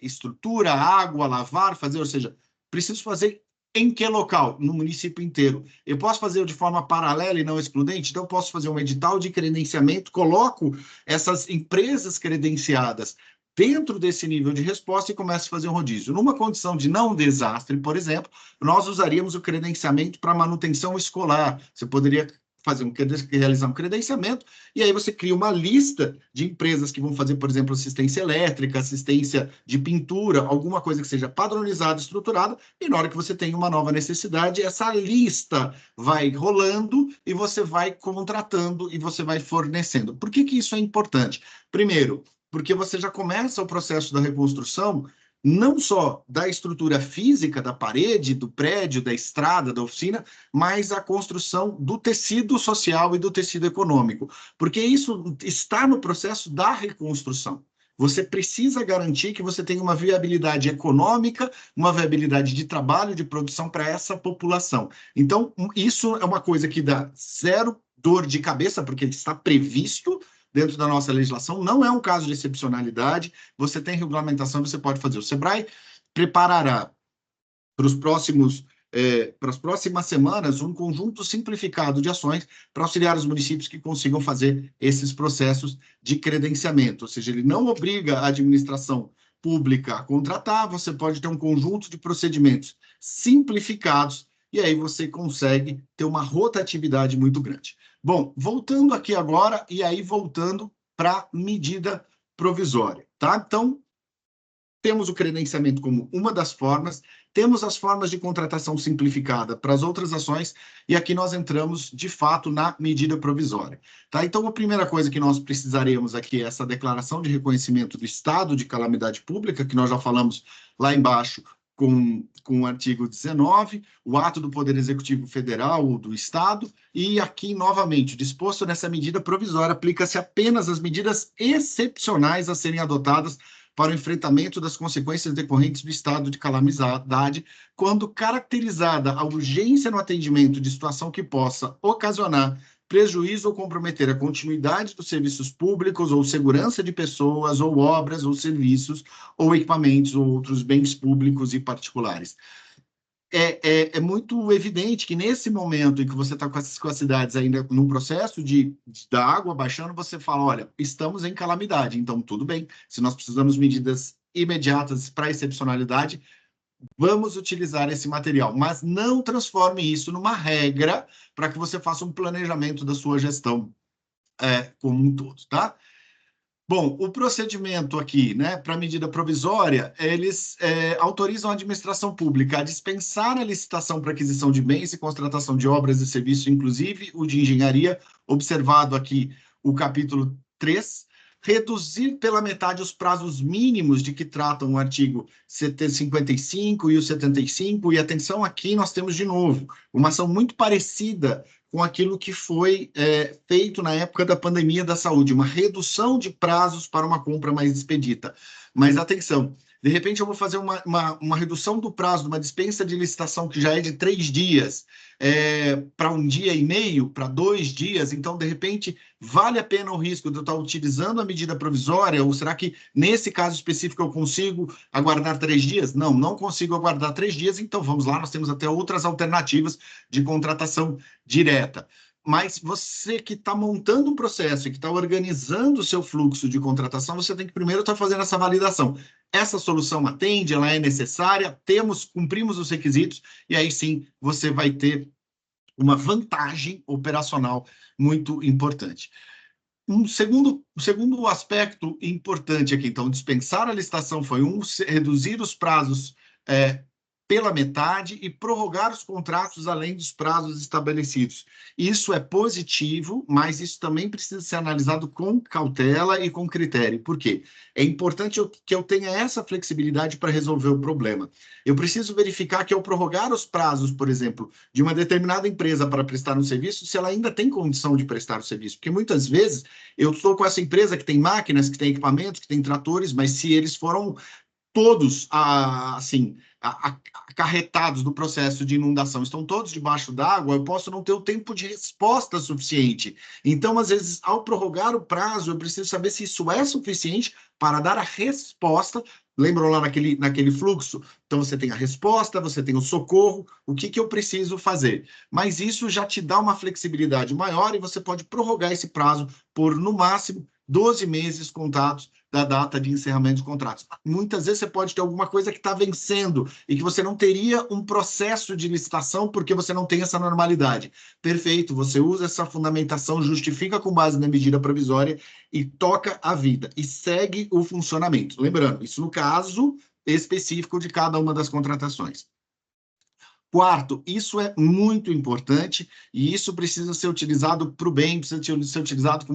estrutura, água, lavar, fazer, ou seja, preciso fazer em que local? No município inteiro. Eu posso fazer de forma paralela e não excludente? Então, eu posso fazer um edital de credenciamento, coloco essas empresas credenciadas dentro desse nível de resposta e começo a fazer um rodízio. Numa condição de não desastre, por exemplo, nós usaríamos o credenciamento para manutenção escolar. Você poderia realizar um credenciamento, e aí você cria uma lista de empresas que vão fazer, por exemplo, assistência elétrica, assistência de pintura, alguma coisa que seja padronizada, estruturada, e na hora que você tem uma nova necessidade, essa lista vai rolando e você vai contratando e você vai fornecendo. Por que isso é importante? Primeiro, porque você já começa o processo da reconstrução não só da estrutura física, da parede, do prédio, da estrada, da oficina, mas a construção do tecido social e do tecido econômico, porque isso está no processo da reconstrução. Você precisa garantir que você tenha uma viabilidade econômica, uma viabilidade de trabalho, de produção para essa população. Então, isso é uma coisa que dá zero dor de cabeça, porque está previsto dentro da nossa legislação, não é um caso de excepcionalidade, você tem regulamentação, você pode fazer. O SEBRAE preparará para as próximas semanas um conjunto simplificado de ações para auxiliar os municípios que consigam fazer esses processos de credenciamento, ou seja, ele não obriga a administração pública a contratar, você pode ter um conjunto de procedimentos simplificados e aí você consegue ter uma rotatividade muito grande. Bom, voltando aqui agora e aí voltando para a medida provisória, tá? Então, temos o credenciamento como uma das formas, temos as formas de contratação simplificada para as outras ações, e aqui nós entramos, de fato, na medida provisória. Tá? Então, a primeira coisa que nós precisaremos aqui é essa declaração de reconhecimento do estado de calamidade pública, que nós já falamos lá embaixo com o artigo 19, o ato do Poder Executivo Federal ou do Estado, e aqui, novamente, disposto nessa medida provisória, aplica-se apenas as medidas excepcionais a serem adotadas para o enfrentamento das consequências decorrentes do estado de calamidade, quando caracterizada a urgência no atendimento de situação que possa ocasionar prejuízo ou comprometer a continuidade dos serviços públicos ou segurança de pessoas ou obras ou serviços ou equipamentos ou outros bens públicos e particulares. É muito evidente que nesse momento em que você está com as cidades ainda num processo da água baixando, você fala, olha, estamos em calamidade, então tudo bem, se nós precisamos de medidas imediatas para excepcionalidade, vamos utilizar esse material, mas não transforme isso numa regra para que você faça um planejamento da sua gestão como um todo, tá? Bom, o procedimento aqui, né, para medida provisória, eles autorizam a administração pública a dispensar a licitação para aquisição de bens e contratação de obras e serviços, inclusive o de engenharia, observado aqui o capítulo 3, reduzir pela metade os prazos mínimos de que tratam o artigo 55 e o 75, e atenção, aqui nós temos de novo uma ação muito parecida com aquilo que foi feito na época da pandemia da saúde, uma redução de prazos para uma compra mais expedita. Mas atenção, de repente eu vou fazer uma redução do prazo de uma dispensa de licitação que já é de 3 dias para 1 dia e meio, para 2 dias, então de repente vale a pena o risco de eu estar utilizando a medida provisória, ou será que nesse caso específico eu consigo aguardar 3 dias? Não, não consigo aguardar 3 dias, então vamos lá, nós temos até outras alternativas de contratação direta. Mas você que está montando um processo e que está organizando o seu fluxo de contratação, você tem que primeiro estar fazendo essa validação. Essa solução atende, ela é necessária, cumprimos os requisitos, e aí sim você vai ter uma vantagem operacional muito importante. Um segundo aspecto importante aqui, então, dispensar a licitação foi reduzir os prazos pela metade e prorrogar os contratos além dos prazos estabelecidos. Isso é positivo, mas isso também precisa ser analisado com cautela e com critério. Por quê? É importante que eu tenha essa flexibilidade para resolver o problema. Eu preciso verificar que ao prorrogar os prazos, por exemplo, de uma determinada empresa para prestar um serviço, se ela ainda tem condição de prestar o serviço. Porque muitas vezes eu estou com essa empresa que tem máquinas, que tem equipamentos, que tem tratores, mas se eles foram todos, acarretados do processo de inundação, estão todos debaixo d'água, eu posso não ter o tempo de resposta suficiente. Então, às vezes, ao prorrogar o prazo, eu preciso saber se isso é suficiente para dar a resposta. Lembram lá naquele fluxo? Então, você tem a resposta, você tem o socorro, o que eu preciso fazer? Mas isso já te dá uma flexibilidade maior e você pode prorrogar esse prazo por, no máximo, 12 meses contados da data de encerramento dos contratos. Muitas vezes você pode ter alguma coisa que está vencendo e que você não teria um processo de licitação porque você não tem essa normalidade. Perfeito, você usa essa fundamentação, justifica com base na medida provisória e toca a vida e segue o funcionamento. Lembrando, isso no caso específico de cada uma das contratações. Quarto, isso é muito importante e isso precisa ser utilizado para o bem, precisa ser utilizado com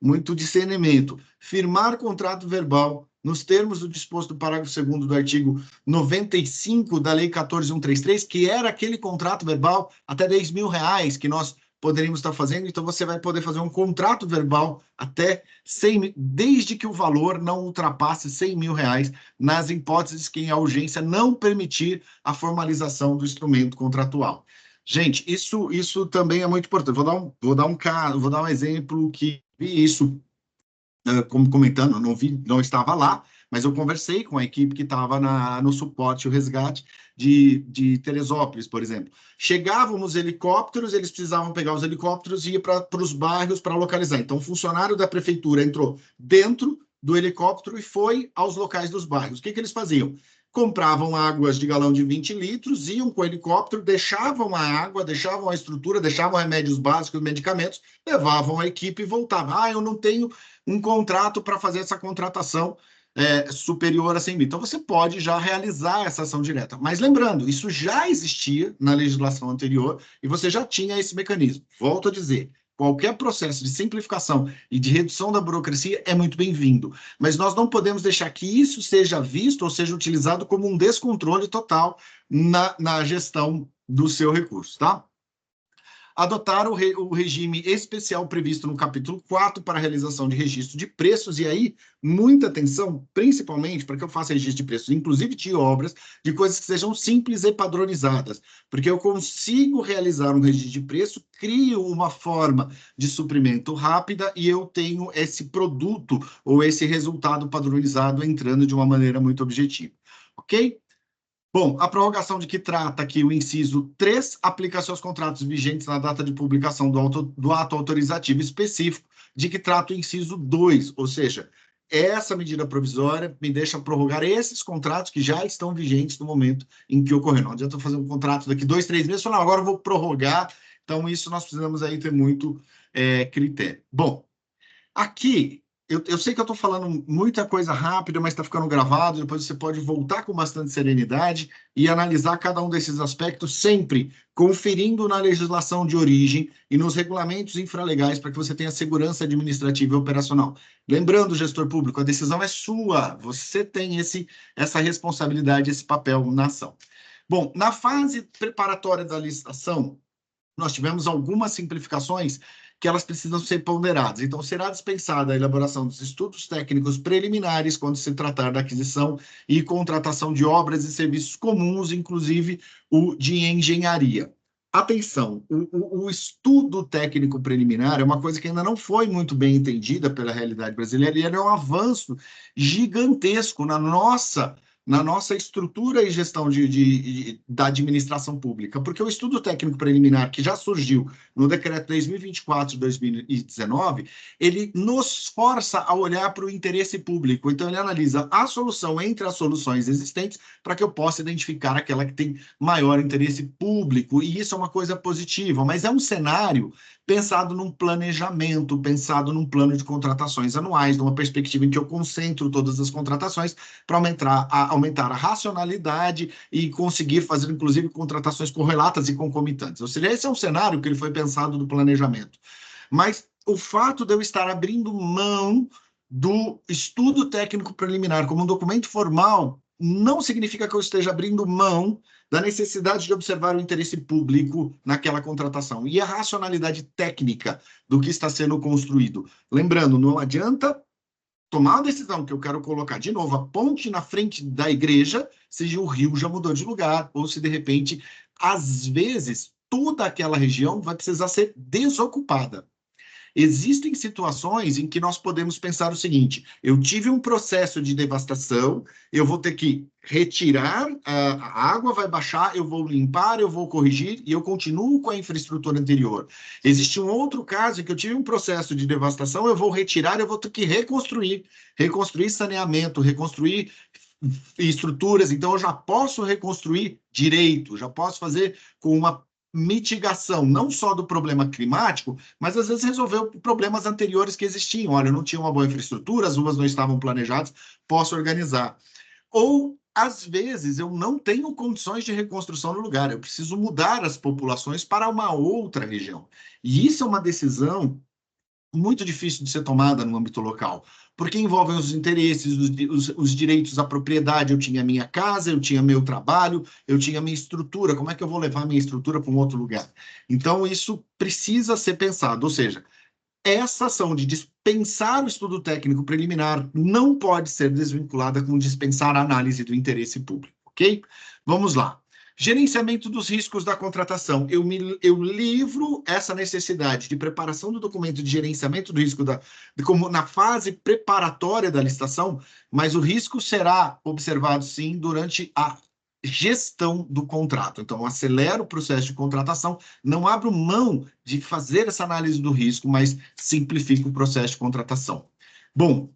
muito discernimento. Firmar contrato verbal nos termos do disposto do parágrafo 2º do artigo 95 da Lei 14.133, que era aquele contrato verbal até R$10.000 que nós poderíamos estar fazendo. Então, você vai poder fazer um contrato verbal até 100, desde que o valor não ultrapasse R$100.000, nas hipóteses que a urgência não permitir a formalização do instrumento contratual. Gente, isso também é muito importante. Vou dar um exemplo que vi isso, como comentando, não estava lá, mas eu conversei com a equipe que estava no suporte e o resgate de Teresópolis, por exemplo. Chegavam os helicópteros, eles precisavam pegar os helicópteros e ir para os bairros para localizar. Então, o funcionário da prefeitura entrou dentro do helicóptero e foi aos locais dos bairros. O que eles faziam? Compravam águas de galão de 20 litros, iam com o helicóptero, deixavam a água, deixavam a estrutura, deixavam remédios básicos, medicamentos, levavam a equipe e voltavam. Eu não tenho um contrato para fazer essa contratação superior a 100 mil. Então, você pode já realizar essa ação direta. Mas lembrando, isso já existia na legislação anterior e você já tinha esse mecanismo. Volto a dizer, qualquer processo de simplificação e de redução da burocracia é muito bem-vindo. Mas nós não podemos deixar que isso seja visto ou seja utilizado como um descontrole total na gestão do seu recurso, tá? Adotar o regime especial previsto no capítulo 4 para a realização de registro de preços, e aí, muita atenção, principalmente para que eu faça registro de preços, inclusive de obras, de coisas que sejam simples e padronizadas, porque eu consigo realizar um registro de preço, crio uma forma de suprimento rápida e eu tenho esse produto ou esse resultado padronizado entrando de uma maneira muito objetiva, ok? Bom, a prorrogação de que trata aqui o inciso 3 aplica-se aos contratos vigentes na data de publicação do ato autorizativo específico de que trata o inciso 2, ou seja, essa medida provisória me deixa prorrogar esses contratos que já estão vigentes no momento em que ocorreu. Não adianta eu fazer um contrato daqui 2, 3 meses e falar, agora eu vou prorrogar. Então, isso nós precisamos aí ter muito critério. Bom, aqui... Eu sei que eu estou falando muita coisa rápida, mas está ficando gravado, depois você pode voltar com bastante serenidade e analisar cada um desses aspectos, sempre conferindo na legislação de origem e nos regulamentos infralegais para que você tenha segurança administrativa e operacional. Lembrando, gestor público, a decisão é sua, você tem essa responsabilidade, esse papel na ação. Bom, na fase preparatória da licitação, nós tivemos algumas simplificações que elas precisam ser ponderadas. Então, será dispensada a elaboração dos estudos técnicos preliminares quando se tratar da aquisição e contratação de obras e serviços comuns, inclusive o de engenharia. Atenção, o estudo técnico preliminar é uma coisa que ainda não foi muito bem entendida pela realidade brasileira e ele é um avanço gigantesco na nossa estrutura e gestão da administração pública, porque o estudo técnico preliminar, que já surgiu no decreto 2024 de 2019, ele nos força a olhar para o interesse público. Então, ele analisa a solução entre as soluções existentes para que eu possa identificar aquela que tem maior interesse público, e isso é uma coisa positiva, mas é um cenário pensado num planejamento, pensado num plano de contratações anuais, numa perspectiva em que eu concentro todas as contratações para aumentar a racionalidade e conseguir fazer, inclusive, contratações correlatas e concomitantes. Ou seja, esse é um cenário que ele foi pensado do planejamento. Mas o fato de eu estar abrindo mão do estudo técnico preliminar como um documento formal não significa que eu esteja abrindo mão da necessidade de observar o interesse público naquela contratação e a racionalidade técnica do que está sendo construído. Lembrando, não adianta tomar uma decisão que eu quero colocar, de novo, a ponte na frente da igreja, seja o rio já mudou de lugar, ou se, de repente, às vezes, toda aquela região vai precisar ser desocupada. Existem situações em que nós podemos pensar o seguinte, eu tive um processo de devastação, eu vou ter que retirar, a água vai baixar, eu vou limpar, eu vou corrigir e eu continuo com a infraestrutura anterior. Existe um outro caso em que eu tive um processo de devastação, eu vou retirar, eu vou ter que reconstruir saneamento, reconstruir estruturas, então eu já posso reconstruir direito, já posso fazer com uma mitigação, não só do problema climático, mas às vezes resolveu problemas anteriores que existiam. Olha, eu não tinha uma boa infraestrutura, as ruas não estavam planejadas, posso organizar. Ou, às vezes, eu não tenho condições de reconstrução no lugar, eu preciso mudar as populações para uma outra região. E isso é uma decisão muito difícil de ser tomada no âmbito local, porque envolvem os interesses, os direitos à propriedade. Eu tinha minha casa, eu tinha meu trabalho, eu tinha minha estrutura. Como é que eu vou levar minha estrutura para um outro lugar? Então, isso precisa ser pensado, ou seja, essa ação de dispensar o estudo técnico preliminar não pode ser desvinculada com dispensar a análise do interesse público, ok? Vamos lá. Gerenciamento dos riscos da contratação. Eu livro essa necessidade de preparação do documento de gerenciamento do risco como na fase preparatória da licitação, mas o risco será observado, sim, durante a gestão do contrato. Então, acelera o processo de contratação, não abro mão de fazer essa análise do risco, mas simplifica o processo de contratação. Bom,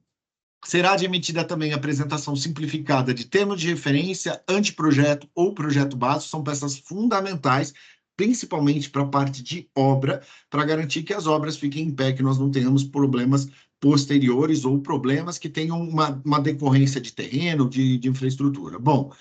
será admitida também a apresentação simplificada de termos de referência, anteprojeto ou projeto básico, são peças fundamentais, principalmente para a parte de obra, para garantir que as obras fiquem em pé, que nós não tenhamos problemas posteriores ou problemas que tenham uma decorrência de terreno, de infraestrutura. Bom,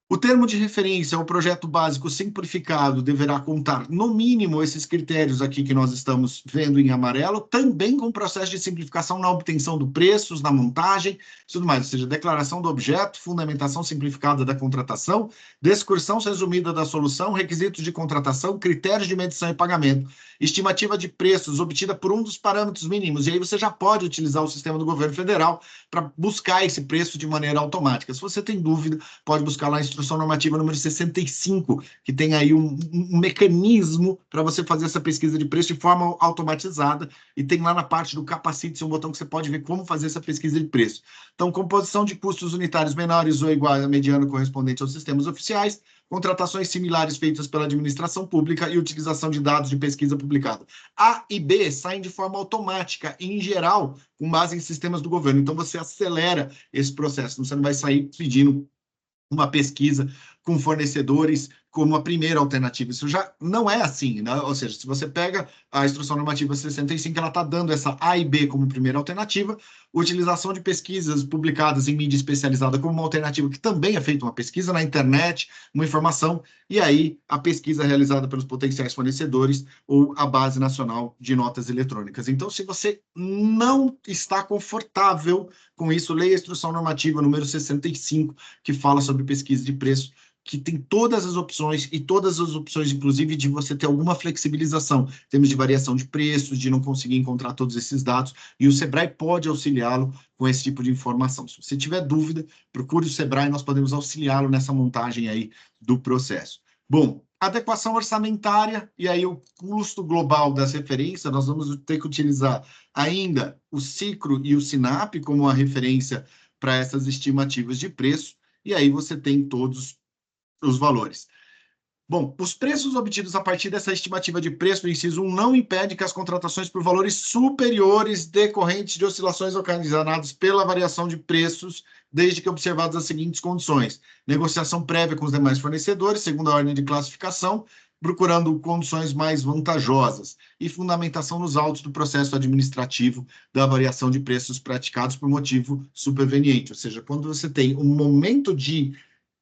o termo de referência ao projeto básico simplificado deverá contar, no mínimo, esses critérios aqui que nós estamos vendo em amarelo, também com processo de simplificação na obtenção do preços, na montagem, tudo mais, ou seja, declaração do objeto, fundamentação simplificada da contratação, descrição resumida da solução, requisitos de contratação, critérios de medição e pagamento, estimativa de preços obtida por um dos parâmetros mínimos, e aí você já pode utilizar o sistema do governo federal para buscar esse preço de maneira automática. Se você tem dúvida, pode buscar lá a Instrução Normativa número 65, que tem aí um mecanismo para você fazer essa pesquisa de preço de forma automatizada, e tem lá na parte do Capacite-se um botão que você pode ver como fazer essa pesquisa de preço. Então, composição de custos unitários menores ou iguais a mediano correspondente aos sistemas oficiais, contratações similares feitas pela administração pública e utilização de dados de pesquisa publicada. A e B saem de forma automática, em geral, com base em sistemas do governo. Então, você acelera esse processo, você não vai sair pedindo uma pesquisa com fornecedores como a primeira alternativa. Isso já não é assim, né? Ou seja, se você pega a Instrução Normativa 65, ela está dando essa A e B como primeira alternativa, utilização de pesquisas publicadas em mídia especializada como uma alternativa, que também é feita uma pesquisa na internet, uma informação, e aí a pesquisa realizada pelos potenciais fornecedores ou a Base Nacional de Notas Eletrônicas. Então, se você não está confortável com isso, leia a Instrução Normativa número 65, que fala sobre pesquisa de preço, que tem todas as opções, e todas as opções, inclusive, de você ter alguma flexibilização, em termos de variação de preços, de não conseguir encontrar todos esses dados, e o Sebrae pode auxiliá-lo com esse tipo de informação. Se você tiver dúvida, procure o Sebrae, nós podemos auxiliá-lo nessa montagem aí do processo. Bom, adequação orçamentária, e aí o custo global das referências, nós vamos ter que utilizar ainda o Cicro e o SINAP como a referência para essas estimativas de preço, e aí você tem todos os valores. Bom, os preços obtidos a partir dessa estimativa de preço do inciso 1 não impede que as contratações por valores superiores decorrentes de oscilações ocasionadas pela variação de preços, desde que observadas as seguintes condições: negociação prévia com os demais fornecedores, segundo a ordem de classificação, procurando condições mais vantajosas, e fundamentação nos autos do processo administrativo da variação de preços praticados por motivo superveniente. Ou seja, quando você tem um momento de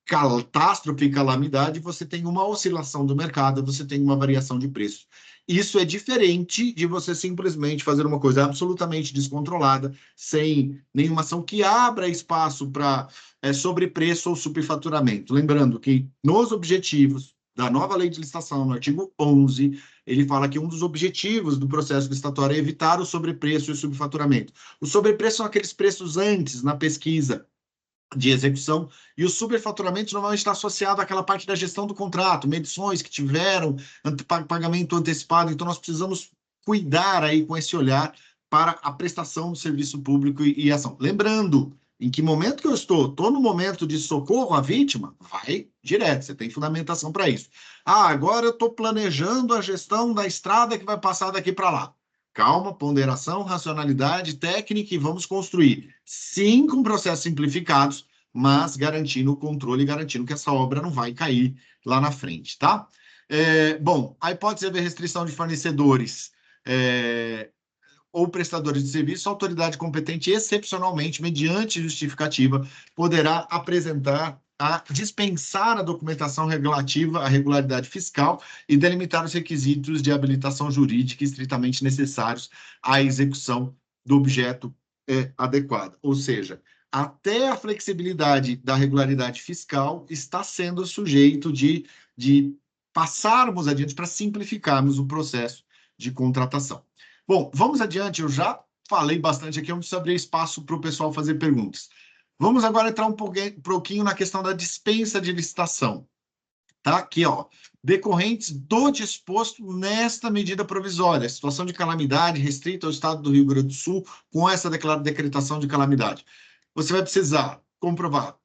catástrofe e calamidade, você tem uma oscilação do mercado, você tem uma variação de preço. Isso é diferente de você simplesmente fazer uma coisa absolutamente descontrolada, sem nenhuma ação que abra espaço para sobrepreço ou superfaturamento. Lembrando que nos objetivos da nova lei de licitação, no artigo 11, ele fala que um dos objetivos do processo licitatório é evitar o sobrepreço e o subfaturamento. O sobrepreço são aqueles preços antes, na pesquisa de execução, e o superfaturamento normalmente está associado àquela parte da gestão do contrato, medições que tiveram, pagamento antecipado. Então, nós precisamos cuidar aí com esse olhar para a prestação do serviço público e ação. Lembrando, em que momento que eu estou? Estou no momento de socorro à vítima? Vai direto, você tem fundamentação para isso. Agora eu estou planejando a gestão da estrada que vai passar daqui para lá. Calma, ponderação, racionalidade, técnica, e vamos construir. Sim, com processos simplificados, mas garantindo o controle e garantindo que essa obra não vai cair lá na frente, tá? Bom, aí pode haver restrição de fornecedores ou prestadores de serviço. A autoridade competente, excepcionalmente, mediante justificativa, poderá apresentar a dispensar a documentação relativa à regularidade fiscal e delimitar os requisitos de habilitação jurídica estritamente necessários à execução do objeto adequado. Ou seja, até a flexibilidade da regularidade fiscal está sendo sujeito de passarmos adiante para simplificarmos o processo de contratação. Bom, vamos adiante. Eu já falei bastante aqui, vamos abrir espaço para o pessoal fazer perguntas. Vamos agora entrar um pouquinho na questão da dispensa de licitação. Tá aqui, ó, decorrentes do disposto nesta medida provisória, situação de calamidade restrita ao Estado do Rio Grande do Sul com essa decretação de calamidade. Você vai precisar comprovar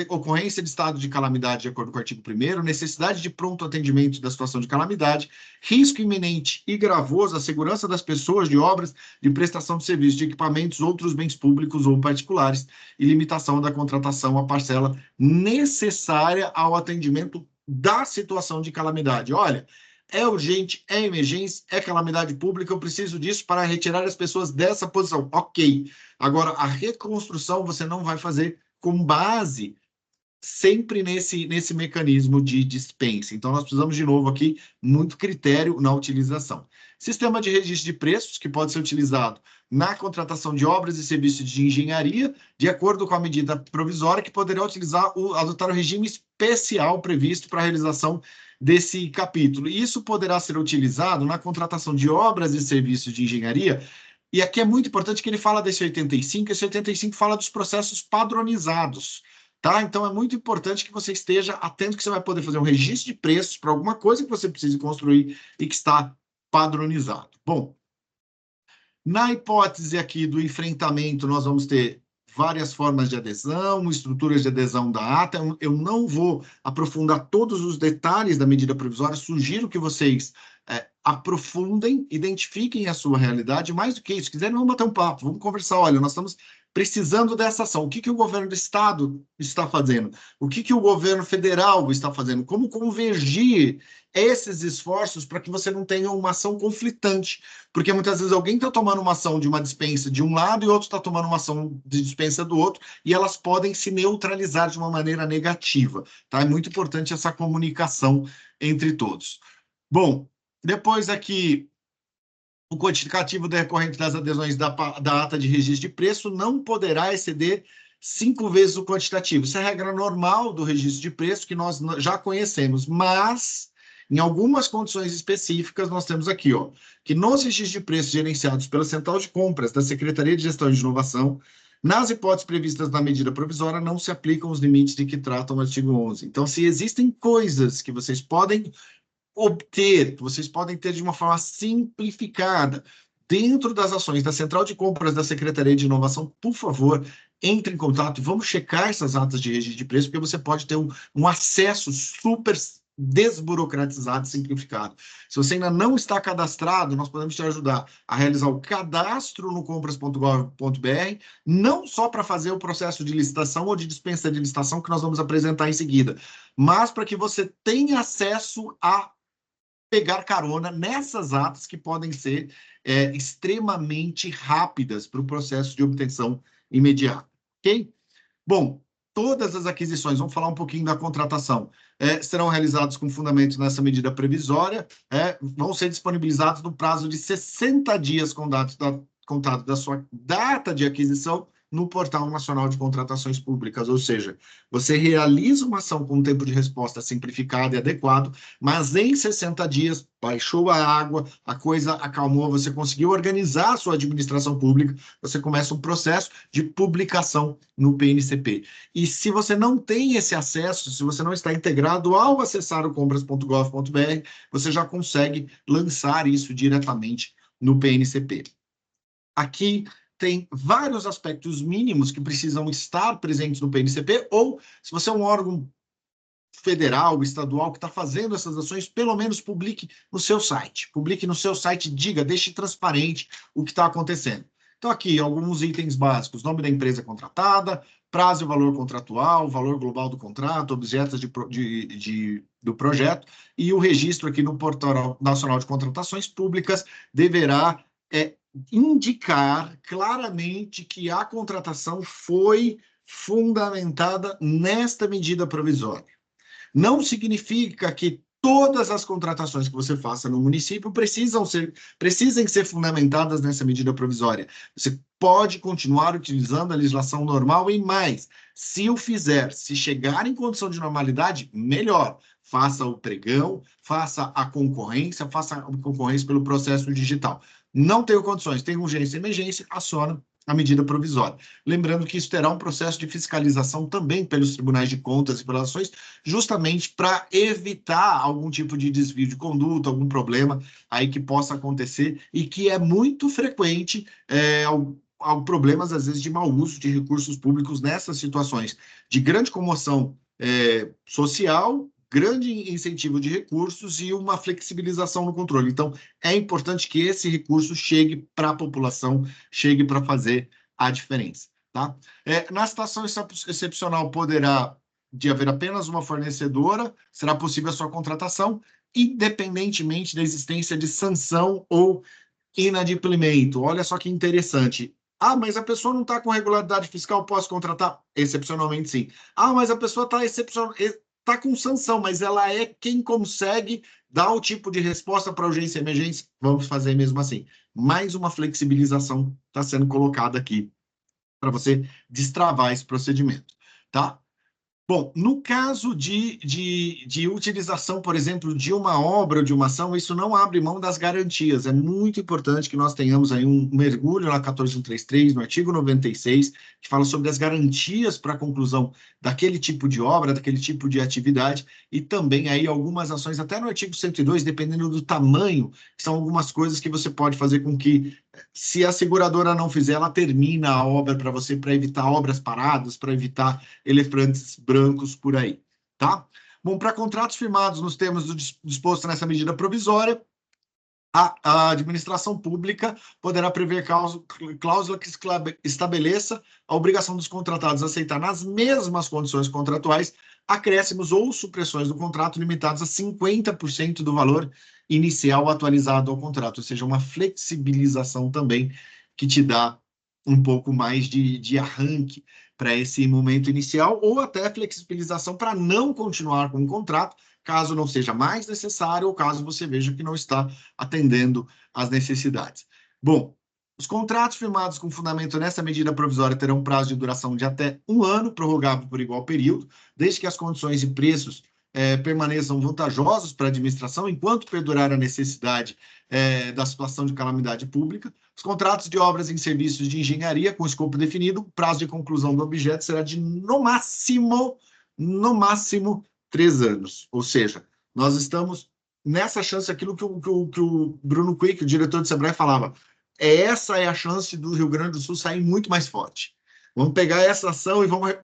ocorrência de estado de calamidade de acordo com o artigo 1º, necessidade de pronto atendimento da situação de calamidade, risco iminente e gravoso à segurança das pessoas, de obras, de prestação de serviços, de equipamentos, outros bens públicos ou particulares, e limitação da contratação à parcela necessária ao atendimento da situação de calamidade. Olha, é urgente, é emergência, é calamidade pública, eu preciso disso para retirar as pessoas dessa posição. Ok. Agora, a reconstrução você não vai fazer com base sempre nesse mecanismo de dispensa. Então, nós precisamos, de novo, aqui, muito critério na utilização. Sistema de registro de preços, que pode ser utilizado na contratação de obras e serviços de engenharia, de acordo com a medida provisória, que poderá adotar o regime especial previsto para a realização desse capítulo. E isso poderá ser utilizado na contratação de obras e serviços de engenharia. E aqui é muito importante que ele fala desse 85, esse 85 fala dos processos padronizados. Tá? Então, é muito importante que você esteja atento que você vai poder fazer um registro de preços para alguma coisa que você precise construir e que está padronizado. Bom, na hipótese aqui do enfrentamento, nós vamos ter várias formas de adesão, estruturas de adesão da ata. Eu não vou aprofundar todos os detalhes da medida provisória, sugiro que vocês aprofundem, identifiquem a sua realidade. Mais do que isso, se quiserem, vamos bater um papo, vamos conversar. Olha, nós estamos precisando dessa ação. O que o governo do Estado está fazendo? O que o governo federal está fazendo? Como convergir esses esforços para que você não tenha uma ação conflitante? Porque muitas vezes alguém está tomando uma ação de uma dispensa de um lado e outro está tomando uma ação de dispensa do outro, e elas podem se neutralizar de uma maneira negativa. Tá? É muito importante essa comunicação entre todos. Bom, depois aqui, o quantificativo decorrente das adesões da ata de registro de preço não poderá exceder 5 vezes o quantitativo. Isso é a regra normal do registro de preço que nós já conhecemos, mas em algumas condições específicas nós temos aqui, ó, que nos registros de preços gerenciados pela Central de Compras da Secretaria de Gestão e de Inovação, nas hipóteses previstas na medida provisória, não se aplicam os limites de que trata o artigo 11. Então, se existem coisas que vocês podem obter, vocês podem ter de uma forma simplificada dentro das ações da Central de Compras da Secretaria de Inovação, por favor, entre em contato e vamos checar essas atas de registro de preço, porque você pode ter um acesso super desburocratizado e simplificado. Se você ainda não está cadastrado, nós podemos te ajudar a realizar o cadastro no compras.gov.br, não só para fazer o processo de licitação ou de dispensa de licitação, que nós vamos apresentar em seguida, mas para que você tenha acesso a pegar carona nessas atas que podem ser extremamente rápidas para o processo de obtenção imediata, ok? Bom, todas as aquisições, vamos falar um pouquinho da contratação, serão realizadas com fundamento nessa medida previsória, vão ser disponibilizados no prazo de 60 dias contado da sua data de aquisição no Portal Nacional de Contratações Públicas, ou seja, você realiza uma ação com um tempo de resposta simplificado e adequado, mas em 60 dias baixou a água, a coisa acalmou, você conseguiu organizar a sua administração pública, você começa um processo de publicação no PNCP. E se você não tem esse acesso, se você não está integrado, ao acessar o compras.gov.br, você já consegue lançar isso diretamente no PNCP. Aqui tem vários aspectos mínimos que precisam estar presentes no PNCP, ou se você é um órgão federal, estadual, que está fazendo essas ações, pelo menos publique no seu site. Publique no seu site, diga, deixe transparente o que está acontecendo. Então, aqui, alguns itens básicos: nome da empresa contratada, prazo e valor contratual, valor global do contrato, objetos do projeto, e o registro aqui no Portal Nacional de Contratações Públicas deverá indicar claramente que a contratação foi fundamentada nesta medida provisória. Não significa que todas as contratações que você faça no município precisem ser fundamentadas nessa medida provisória. Você pode continuar utilizando a legislação normal e mais. Se o fizer, se chegar em condição de normalidade, melhor. Faça o pregão, faça a concorrência pelo processo digital. Não tenho condições, tem urgência e emergência, aciona a medida provisória. Lembrando que isso terá um processo de fiscalização também pelos tribunais de contas e pelas ações, justamente para evitar algum tipo de desvio de conduta, algum problema aí que possa acontecer e que é muito frequente, problemas, às vezes, de mau uso de recursos públicos nessas situações de grande comoção social, grande incentivo de recursos e uma flexibilização no controle. Então, é importante que esse recurso chegue para a população, chegue para fazer a diferença. Tá? Na situação excepcional, poderá de haver apenas uma fornecedora, será possível a sua contratação, independentemente da existência de sanção ou inadimplemento. Olha só que interessante. Ah, mas a pessoa não está com regularidade fiscal, posso contratar? Excepcionalmente, sim. Ah, mas a pessoa está com sanção, mas ela é quem consegue dar o tipo de resposta para urgência e emergência. Vamos fazer mesmo assim. Mais uma flexibilização está sendo colocada aqui para você destravar esse procedimento, tá? Bom, no caso de utilização, por exemplo, de uma obra ou de uma ação, isso não abre mão das garantias. É muito importante que nós tenhamos aí um mergulho na 14133, no artigo 96, que fala sobre as garantias para a conclusão daquele tipo de obra, daquele tipo de atividade, e também aí algumas ações, até no artigo 102, dependendo do tamanho, que são algumas coisas que você pode fazer com que, se a seguradora não fizer, ela termina a obra para você, para evitar obras paradas, para evitar elefantes brancos por aí, tá? Bom, para contratos firmados nos termos do disposto nessa medida provisória, a administração pública poderá prever cláusula que estabeleça a obrigação dos contratados a aceitar nas mesmas condições contratuais acréscimos ou supressões do contrato limitados a 50% do valor inicial atualizado ao contrato, ou seja, uma flexibilização também que te dá um pouco mais de arranque para esse momento inicial, ou até flexibilização para não continuar com o contrato, caso não seja mais necessário ou caso você veja que não está atendendo às necessidades. Bom, os contratos firmados com fundamento nessa medida provisória terão um prazo de duração de até 1 ano, prorrogável por igual período, desde que as condições e preços permaneçam vantajosos para a administração, enquanto perdurar a necessidade da situação de calamidade pública. Os contratos de obras em serviços de engenharia com escopo definido, o prazo de conclusão do objeto será de, no máximo, 3 anos. Ou seja, nós estamos nessa chance, aquilo que o Bruno Quick, o diretor do Sebrae, falava. Essa é a chance do Rio Grande do Sul sair muito mais forte. Vamos pegar essa ação e vamos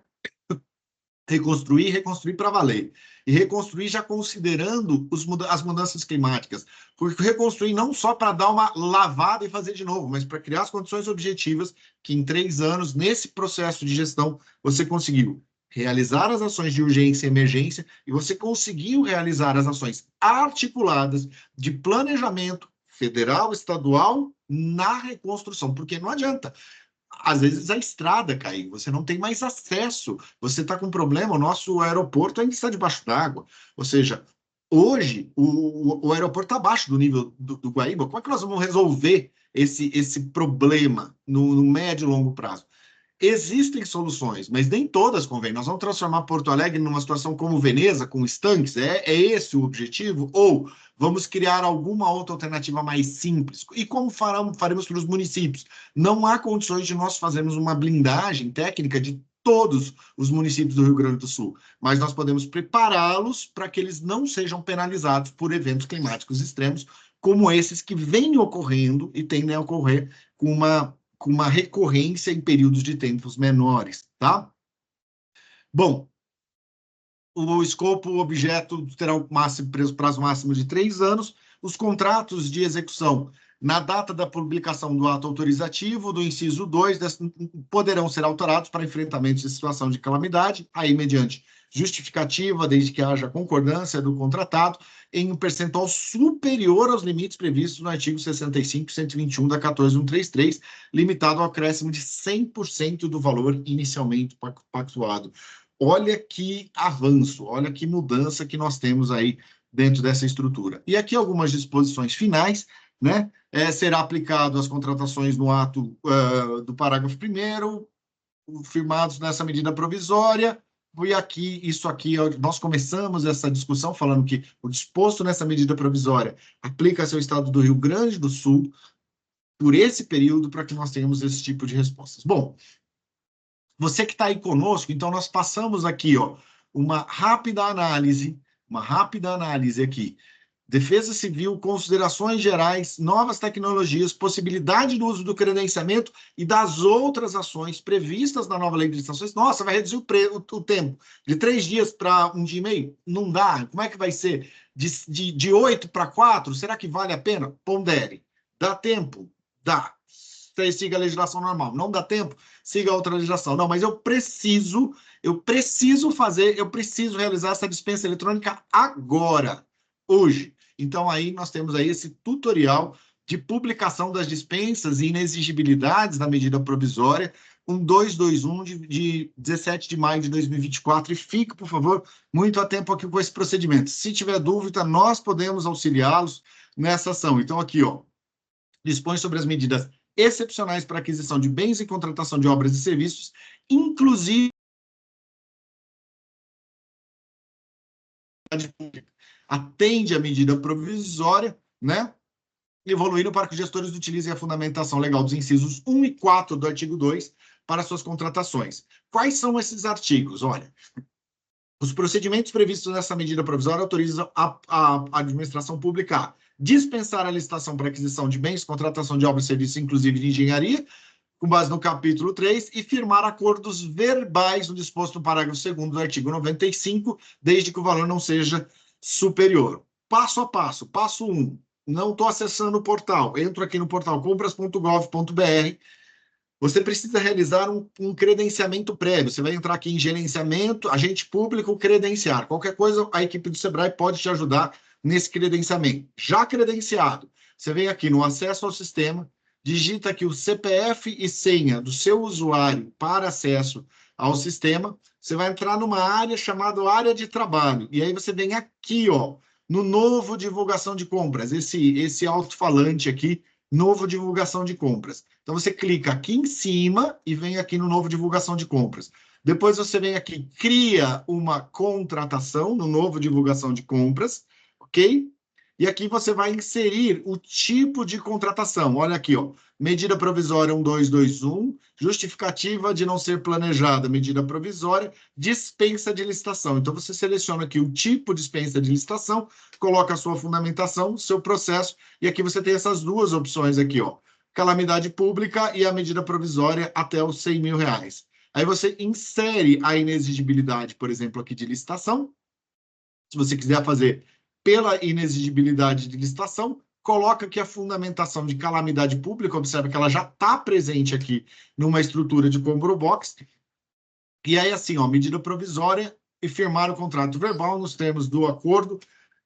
reconstruir para valer. E reconstruir já considerando as mudanças climáticas. Porque reconstruir não só para dar uma lavada e fazer de novo, mas para criar as condições objetivas que em 3 anos, nesse processo de gestão, você conseguiu realizar as ações de urgência e emergência e você conseguiu realizar as ações articuladas de planejamento federal, estadual, na reconstrução. Porque não adianta. Às vezes a estrada caiu, você não tem mais acesso, você está com problema, o nosso aeroporto ainda está debaixo d'água. Ou seja, hoje o aeroporto está abaixo do nível do Guaíba. Como é que nós vamos resolver esse problema no médio e longo prazo? Existem soluções, mas nem todas convêm. Nós vamos transformar Porto Alegre numa situação como Veneza, com estanques? É esse o objetivo? Ou vamos criar alguma outra alternativa mais simples? E como faremos para os municípios? Não há condições de nós fazermos uma blindagem técnica de todos os municípios do Rio Grande do Sul, mas nós podemos prepará-los para que eles não sejam penalizados por eventos climáticos extremos, como esses que vêm ocorrendo e tendem a ocorrer com uma recorrência em períodos de tempos menores, tá? Bom, o escopo, o objeto terá o prazo máximo de 3 anos. Os contratos de execução na data da publicação do ato autorizativo, do inciso 2, poderão ser alterados para enfrentamento de situação de calamidade, aí mediante justificativa, desde que haja concordância do contratado, em um percentual superior aos limites previstos no artigo 65 e 121 da 14133, limitado ao acréscimo de 100% do valor inicialmente pactuado. Olha que avanço, olha que mudança que nós temos aí dentro dessa estrutura. E aqui algumas disposições finais, né? Será aplicado às contratações no ato do parágrafo 1º, firmados nessa medida provisória. E aqui, nós começamos essa discussão falando que o disposto nessa medida provisória aplica-se ao Estado do Rio Grande do Sul por esse período para que nós tenhamos esse tipo de respostas. Bom, você que está aí conosco, então nós passamos aqui, uma rápida análise aqui. Defesa Civil, considerações gerais, novas tecnologias, possibilidade do uso do credenciamento e das outras ações previstas na nova lei de licitações. Nossa, vai reduzir o tempo de 3 dias para 1 dia e meio? Não dá. Como é que vai ser? De 8 para 4? Será que vale a pena? Pondere. Dá tempo? Dá. Siga a legislação normal. Não dá tempo? Siga a outra legislação. Não, mas eu preciso realizar essa dispensa eletrônica agora, hoje. Então, aí nós temos aí esse tutorial de publicação das dispensas e inexigibilidades da medida provisória, 1221 de 17 de maio de 2024. E fique, por favor, muito atento aqui com esse procedimento. Se tiver dúvida, nós podemos auxiliá-los nessa ação. Então, aqui, dispõe sobre as medidas excepcionais para aquisição de bens e contratação de obras e serviços, inclusive atende a medida provisória, né? Evoluindo para que os gestores utilizem a fundamentação legal dos incisos 1 e 4 do artigo 2 para suas contratações. Quais são esses artigos? Olha, os procedimentos previstos nessa medida provisória autorizam a administração pública a dispensar a licitação para aquisição de bens, contratação de obras e serviços, inclusive de engenharia, com base no capítulo 3, e firmar acordos verbais no disposto no parágrafo 2º do artigo 95, desde que o valor não seja superior. Passo a passo. Passo 1. Não estou acessando o portal. Entro aqui no portal compras.gov.br. Você precisa realizar um credenciamento prévio. Você vai entrar aqui em gerenciamento, agente público, credenciar. Qualquer coisa, a equipe do Sebrae pode te ajudar nesse credenciamento. Já credenciado, você vem aqui no acesso ao sistema, digita aqui o CPF e senha do seu usuário para acesso ao sistema. Você vai entrar numa área chamada área de trabalho. E aí você vem aqui, no novo divulgação de compras, esse alto-falante aqui, novo divulgação de compras. Então, você clica aqui em cima e vem aqui no novo divulgação de compras. Depois você vem aqui, cria uma contratação no novo divulgação de compras, ok? E aqui você vai inserir o tipo de contratação. Olha aqui, medida provisória 1221, justificativa de não ser planejada, medida provisória, dispensa de licitação. Então, você seleciona aqui o tipo de dispensa de licitação, coloca a sua fundamentação, seu processo, e aqui você tem essas duas opções aqui, calamidade pública e a medida provisória até os R$100 mil. Aí você insere a inexigibilidade, por exemplo, aqui de licitação. Se você quiser fazer pela inexigibilidade de licitação, coloca aqui a fundamentação de calamidade pública, observa que ela já está presente aqui numa estrutura de Combo Box, e aí assim, medida provisória e firmar o contrato verbal nos termos do acordo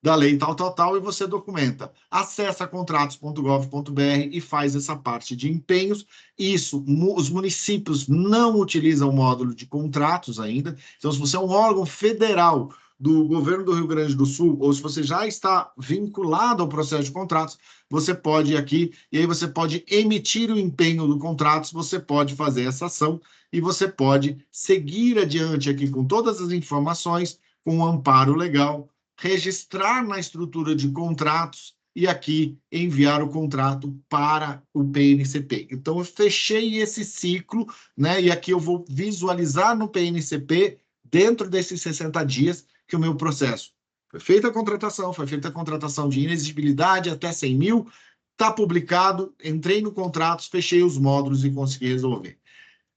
da lei tal, e você documenta. Acessa contratos.gov.br e faz essa parte de empenhos. Isso, os municípios não utilizam o módulo de contratos ainda, então se você é um órgão federal do governo do Rio Grande do Sul, ou se você já está vinculado ao processo de contratos, você pode ir aqui, e aí você pode emitir o empenho do contrato, você pode fazer essa ação, e você pode seguir adiante aqui com todas as informações, com o amparo legal, registrar na estrutura de contratos, e aqui enviar o contrato para o PNCP. Então, eu fechei esse ciclo, né? E aqui eu vou visualizar no PNCP, dentro desses 60 dias, que o meu processo foi feita a contratação de inexigibilidade até 100 mil, está publicado, entrei no contrato, fechei os módulos e consegui resolver.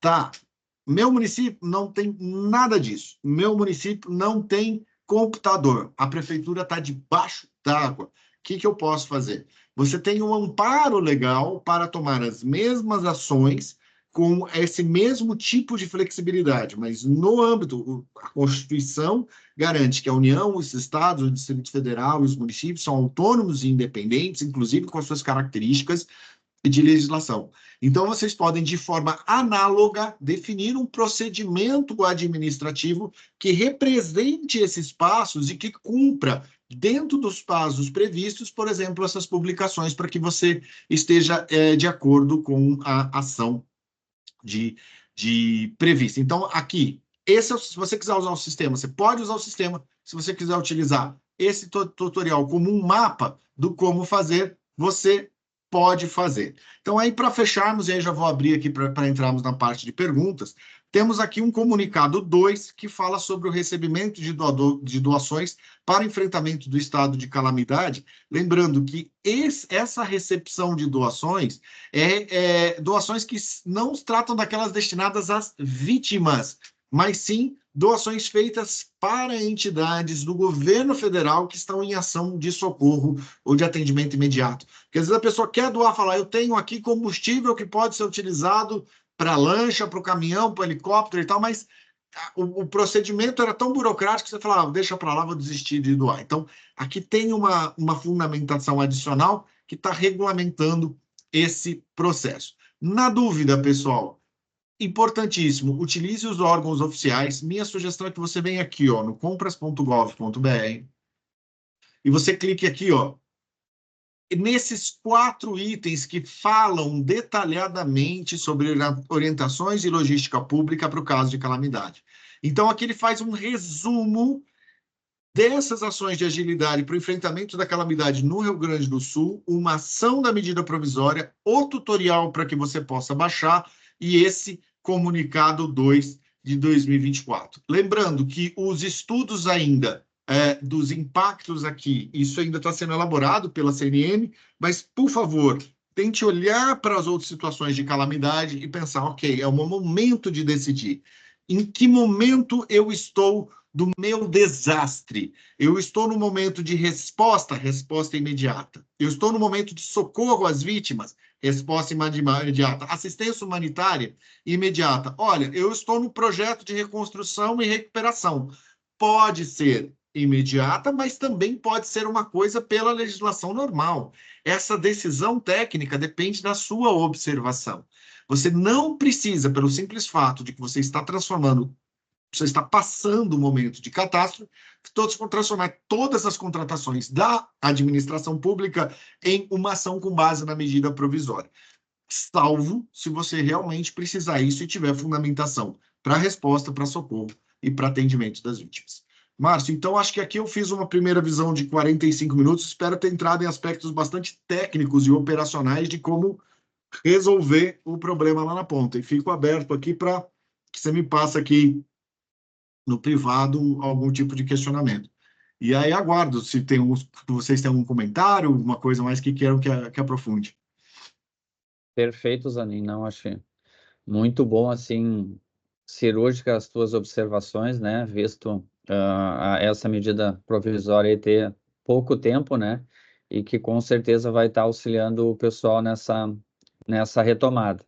Tá, meu município não tem nada disso, meu município não tem computador, a prefeitura está debaixo d'água. O que eu posso fazer? você tem um amparo legal para tomar as mesmas ações com esse mesmo tipo de flexibilidade, mas no âmbito, a Constituição garante que a União, os estados, o Distrito Federal e os municípios são autônomos e independentes, inclusive com as suas características de legislação. Então, vocês podem, de forma análoga, definir um procedimento administrativo que represente esses passos e que cumpra, dentro dos passos previstos, por exemplo, essas publicações, para que você esteja de acordo com a ação de prevista. Então, aqui, se você quiser usar o sistema, você pode usar o sistema. Se você quiser utilizar esse tutorial como um mapa do como fazer, você pode fazer. Então, aí, para fecharmos, e aí já vou abrir aqui para entrarmos na parte de perguntas, temos aqui um comunicado 2 que fala sobre o recebimento de doações para enfrentamento do estado de calamidade. Lembrando que essa recepção de doações doações que não se tratam daquelas destinadas às vítimas, mas sim doações feitas para entidades do governo federal que estão em ação de socorro ou de atendimento imediato. Porque às vezes a pessoa quer doar, falar, eu tenho aqui combustível que pode ser utilizado para a lancha, para o caminhão, para o helicóptero e tal, mas o procedimento era tão burocrático que você falava, deixa para lá, vou desistir de doar. Então, aqui tem uma fundamentação adicional que está regulamentando esse processo. Na dúvida, pessoal, importantíssimo, utilize os órgãos oficiais. Minha sugestão é que você venha aqui, ó, no compras.gov.br e você clique aqui, ó, nesses 4 itens que falam detalhadamente sobre orientações e logística pública para o caso de calamidade. Então, aqui ele faz um resumo dessas ações de agilidade para o enfrentamento da calamidade no Rio Grande do Sul, uma ação da medida provisória, o tutorial para que você possa baixar e esse comunicado 2 de 2024. Lembrando que os estudos ainda dos impactos aqui, isso ainda está sendo elaborado pela CNM, mas, por favor, tente olhar para as outras situações de calamidade e pensar, ok, é o momento de decidir. Em que momento eu estou do meu desastre? Eu estou no momento de resposta imediata. Eu estou no momento de socorro às vítimas, resposta imediata. Assistência humanitária imediata. Olha, eu estou no projeto de reconstrução e recuperação. Pode ser imediata, mas também pode ser uma coisa pela legislação normal. Essa decisão técnica depende da sua observação. Você não precisa, pelo simples fato de que você está passando o momento de catástrofe, transformar todas as contratações da administração pública em uma ação com base na medida provisória. Salvo se você realmente precisar isso e tiver fundamentação para resposta, para socorro e para atendimento das vítimas. Márcio, então acho que aqui eu fiz uma primeira visão de 45 minutos, espero ter entrado em aspectos bastante técnicos e operacionais de como resolver o problema lá na ponta. E fico aberto aqui para que você me passe aqui no privado algum tipo de questionamento. E aí aguardo se vocês têm algum comentário, alguma coisa mais que queiram que aprofunde. Perfeito, Zanin, não achei muito bom, assim, cirúrgica as tuas observações, né, visto essa medida provisória aí ter pouco tempo, né, e que com certeza vai estar auxiliando o pessoal nessa retomada.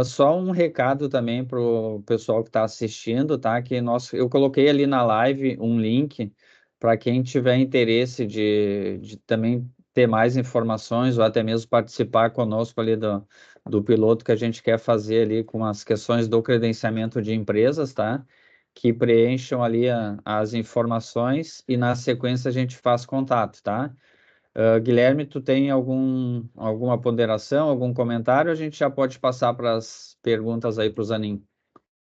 Só um recado também para o pessoal que está assistindo, tá, que eu coloquei ali na live um link para quem tiver interesse de também ter mais informações ou até mesmo participar conosco ali do piloto que a gente quer fazer ali com as questões do credenciamento de empresas, tá? Que preencham ali as informações e na sequência a gente faz contato, tá? Guilherme, tu tem alguma ponderação, algum comentário? A gente já pode passar para as perguntas aí para o Zanin.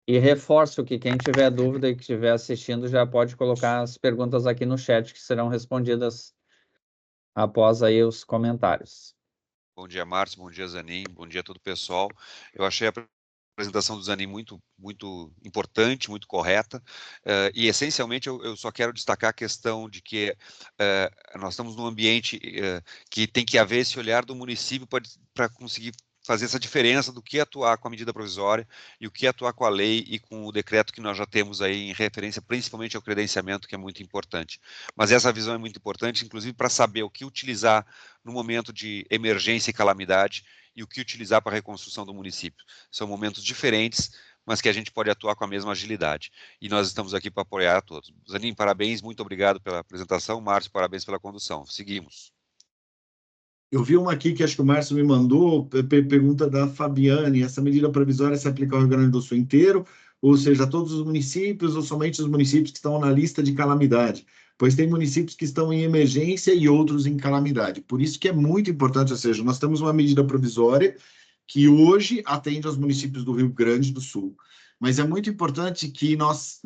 E reforço que quem tiver dúvida e que estiver assistindo já pode colocar as perguntas aqui no chat que serão respondidas após aí os comentários. Bom dia, Márcio. Bom dia, Zanin. Bom dia a todo o pessoal. Eu achei a apresentação do Zanin muito importante, muito correta, e essencialmente eu só quero destacar a questão de que nós estamos num ambiente que tem que haver esse olhar do município para conseguir fazer essa diferença do que atuar com a medida provisória e o que atuar com a lei e com o decreto que nós já temos aí em referência, principalmente ao credenciamento, que é muito importante. Mas essa visão é muito importante, inclusive para saber o que utilizar no momento de emergência e calamidade e o que utilizar para a reconstrução do município. São momentos diferentes, mas que a gente pode atuar com a mesma agilidade. E nós estamos aqui para apoiar a todos. Zanin, parabéns, muito obrigado pela apresentação. Márcio, parabéns pela condução. Seguimos. Eu vi uma aqui que acho que o Márcio me mandou, pergunta da Fabiane: essa medida provisória se aplica ao Rio Grande do Sul inteiro, ou seja, a todos os municípios, ou somente os municípios que estão na lista de calamidade? Pois tem municípios que estão em emergência e outros em calamidade. Por isso que é muito importante, ou seja, nós temos uma medida provisória que hoje atende aos municípios do Rio Grande do Sul. Mas é muito importante que nós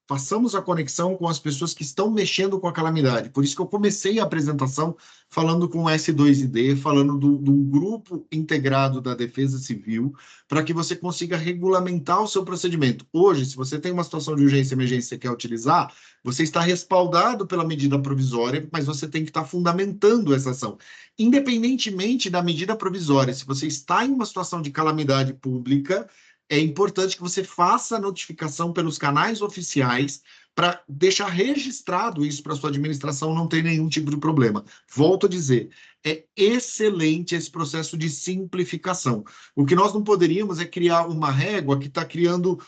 façamos a conexão com as pessoas que estão mexendo com a calamidade. Por isso que eu comecei a apresentação falando com o S2ID, falando do grupo integrado da Defesa Civil, para que você consiga regulamentar o seu procedimento. Hoje, se você tem uma situação de urgência e emergência que quer utilizar, você está respaldado pela medida provisória, mas você tem que estar fundamentando essa ação. Independentemente da medida provisória, se você está em uma situação de calamidade pública, é importante que você faça a notificação pelos canais oficiais para deixar registrado isso para sua administração, não ter nenhum tipo de problema. Volto a dizer, é excelente esse processo de simplificação. O que nós não poderíamos é criar uma régua que está criando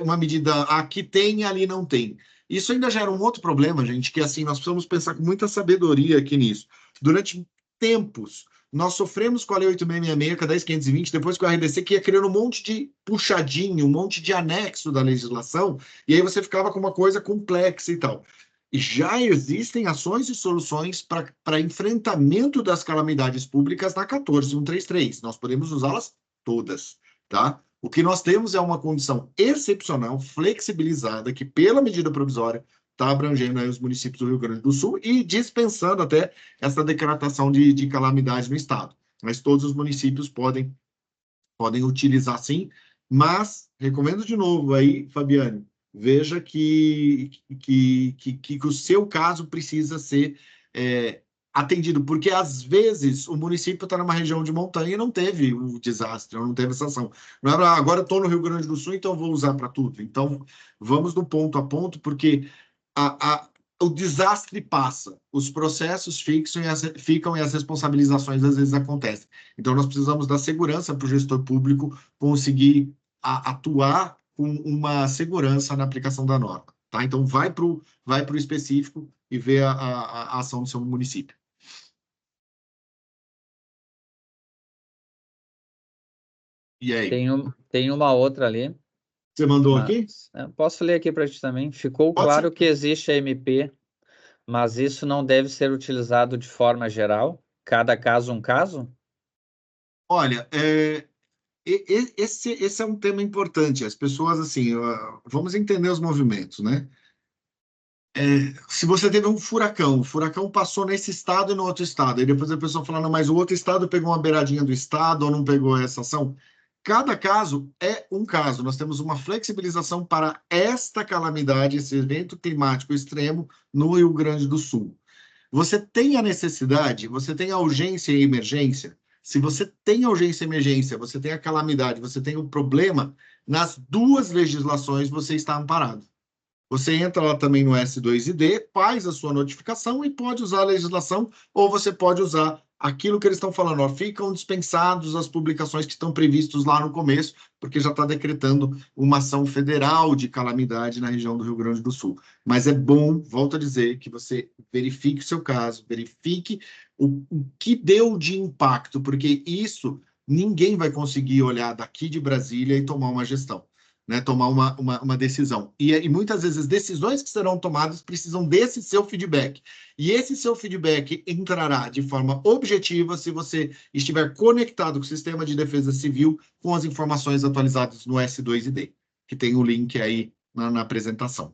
uma medida aqui tem, ali não tem. Isso ainda gera um outro problema, gente, que assim, nós precisamos pensar com muita sabedoria aqui nisso. Durante tempos, nós sofremos com a Lei 8666, com a 10.520, depois com a RDC, que ia criando um monte de puxadinho, um monte de anexo da legislação, e aí você ficava com uma coisa complexa e tal. E já existem ações e soluções para enfrentamento das calamidades públicas na 14.133. Nós podemos usá-las todas, tá? O que nós temos é uma condição excepcional, flexibilizada, que pela medida provisória está abrangendo aí os municípios do Rio Grande do Sul e dispensando até essa decretação de calamidade no estado. Mas todos os municípios podem utilizar sim, mas recomendo de novo aí, Fabiane, veja que o seu caso precisa ser atendido, porque às vezes o município está numa região de montanha e não teve o desastre, não teve essa ação. Não é agora estou no Rio Grande do Sul, então vou usar para tudo. Então, vamos no ponto a ponto, porque o desastre passa, os processos ficam e as responsabilizações às vezes acontecem. Então, nós precisamos dar segurança para o gestor público conseguir atuar com uma segurança na aplicação da norma. Tá? Então, vai para o específico e vê a ação do seu município. E aí? Tem uma outra ali. Você mandou aqui? Posso ler aqui para ti também. Ficou claro que existe a MP, mas isso não deve ser utilizado de forma geral? Cada caso um caso? Olha, esse é um tema importante. As pessoas, assim, vamos entender os movimentos, né? Se você teve um furacão, o furacão passou nesse estado e no outro estado, e depois a pessoa fala, não, mas o outro estado pegou uma beiradinha do estado ou não pegou essa ação. Cada caso é um caso. Nós temos uma flexibilização para esta calamidade, esse evento climático extremo no Rio Grande do Sul. Você tem a necessidade, você tem a urgência e a emergência. Se você tem a urgência e emergência, você tem a calamidade, você tem o problema, nas duas legislações você está amparado. Você entra lá também no S2ID, faz a sua notificação e pode usar a legislação, ou você pode usar aquilo que eles estão falando, ó, ficam dispensados as publicações que estão previstas lá no começo, porque já está decretando uma ação federal de calamidade na região do Rio Grande do Sul. Mas é bom, volto a dizer, que você verifique o seu caso, verifique o que deu de impacto, porque isso ninguém vai conseguir olhar daqui de Brasília e tomar uma gestão. Né, tomar uma decisão. E muitas vezes as decisões que serão tomadas precisam desse seu feedback. E esse seu feedback entrará de forma objetiva se você estiver conectado com o Sistema de Defesa Civil com as informações atualizadas no S2ID, que tem o link aí na apresentação.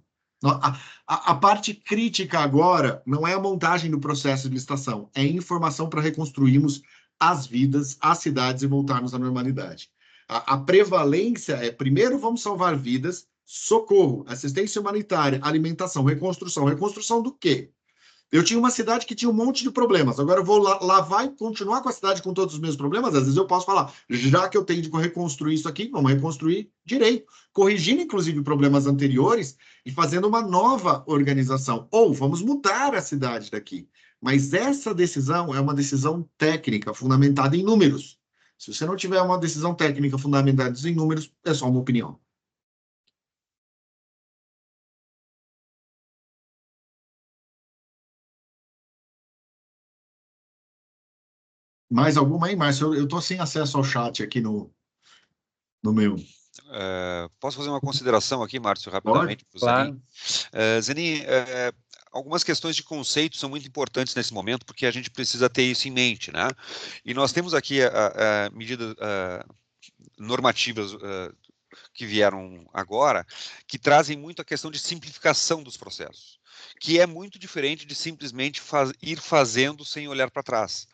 A parte crítica agora não é a montagem do processo de licitação, é informação para reconstruirmos as vidas, as cidades e voltarmos à normalidade. A prevalência é, primeiro, vamos salvar vidas, socorro, assistência humanitária, alimentação, reconstrução. Reconstrução do quê? Eu tinha uma cidade que tinha um monte de problemas. Agora eu vou lá vai continuar com a cidade com todos os meus problemas? Às vezes eu posso falar, já que eu tenho de reconstruir isso aqui, vamos reconstruir direito, corrigindo inclusive problemas anteriores e fazendo uma nova organização. Ou vamos mudar a cidade daqui. Mas essa decisão é uma decisão técnica, fundamentada em números. Se você não tiver uma decisão técnica fundamentada em números, é só uma opinião. Mais alguma aí, Márcio? Eu estou sem acesso ao chat aqui no meu. Posso fazer uma consideração aqui, Márcio, rapidamente? Claro. Zanin, algumas questões de conceito são muito importantes nesse momento, porque a gente precisa ter isso em mente, né? E nós temos aqui medidas normativas que vieram agora, que trazem muito a questão de simplificação dos processos, que é muito diferente de simplesmente ir fazendo sem olhar para trás.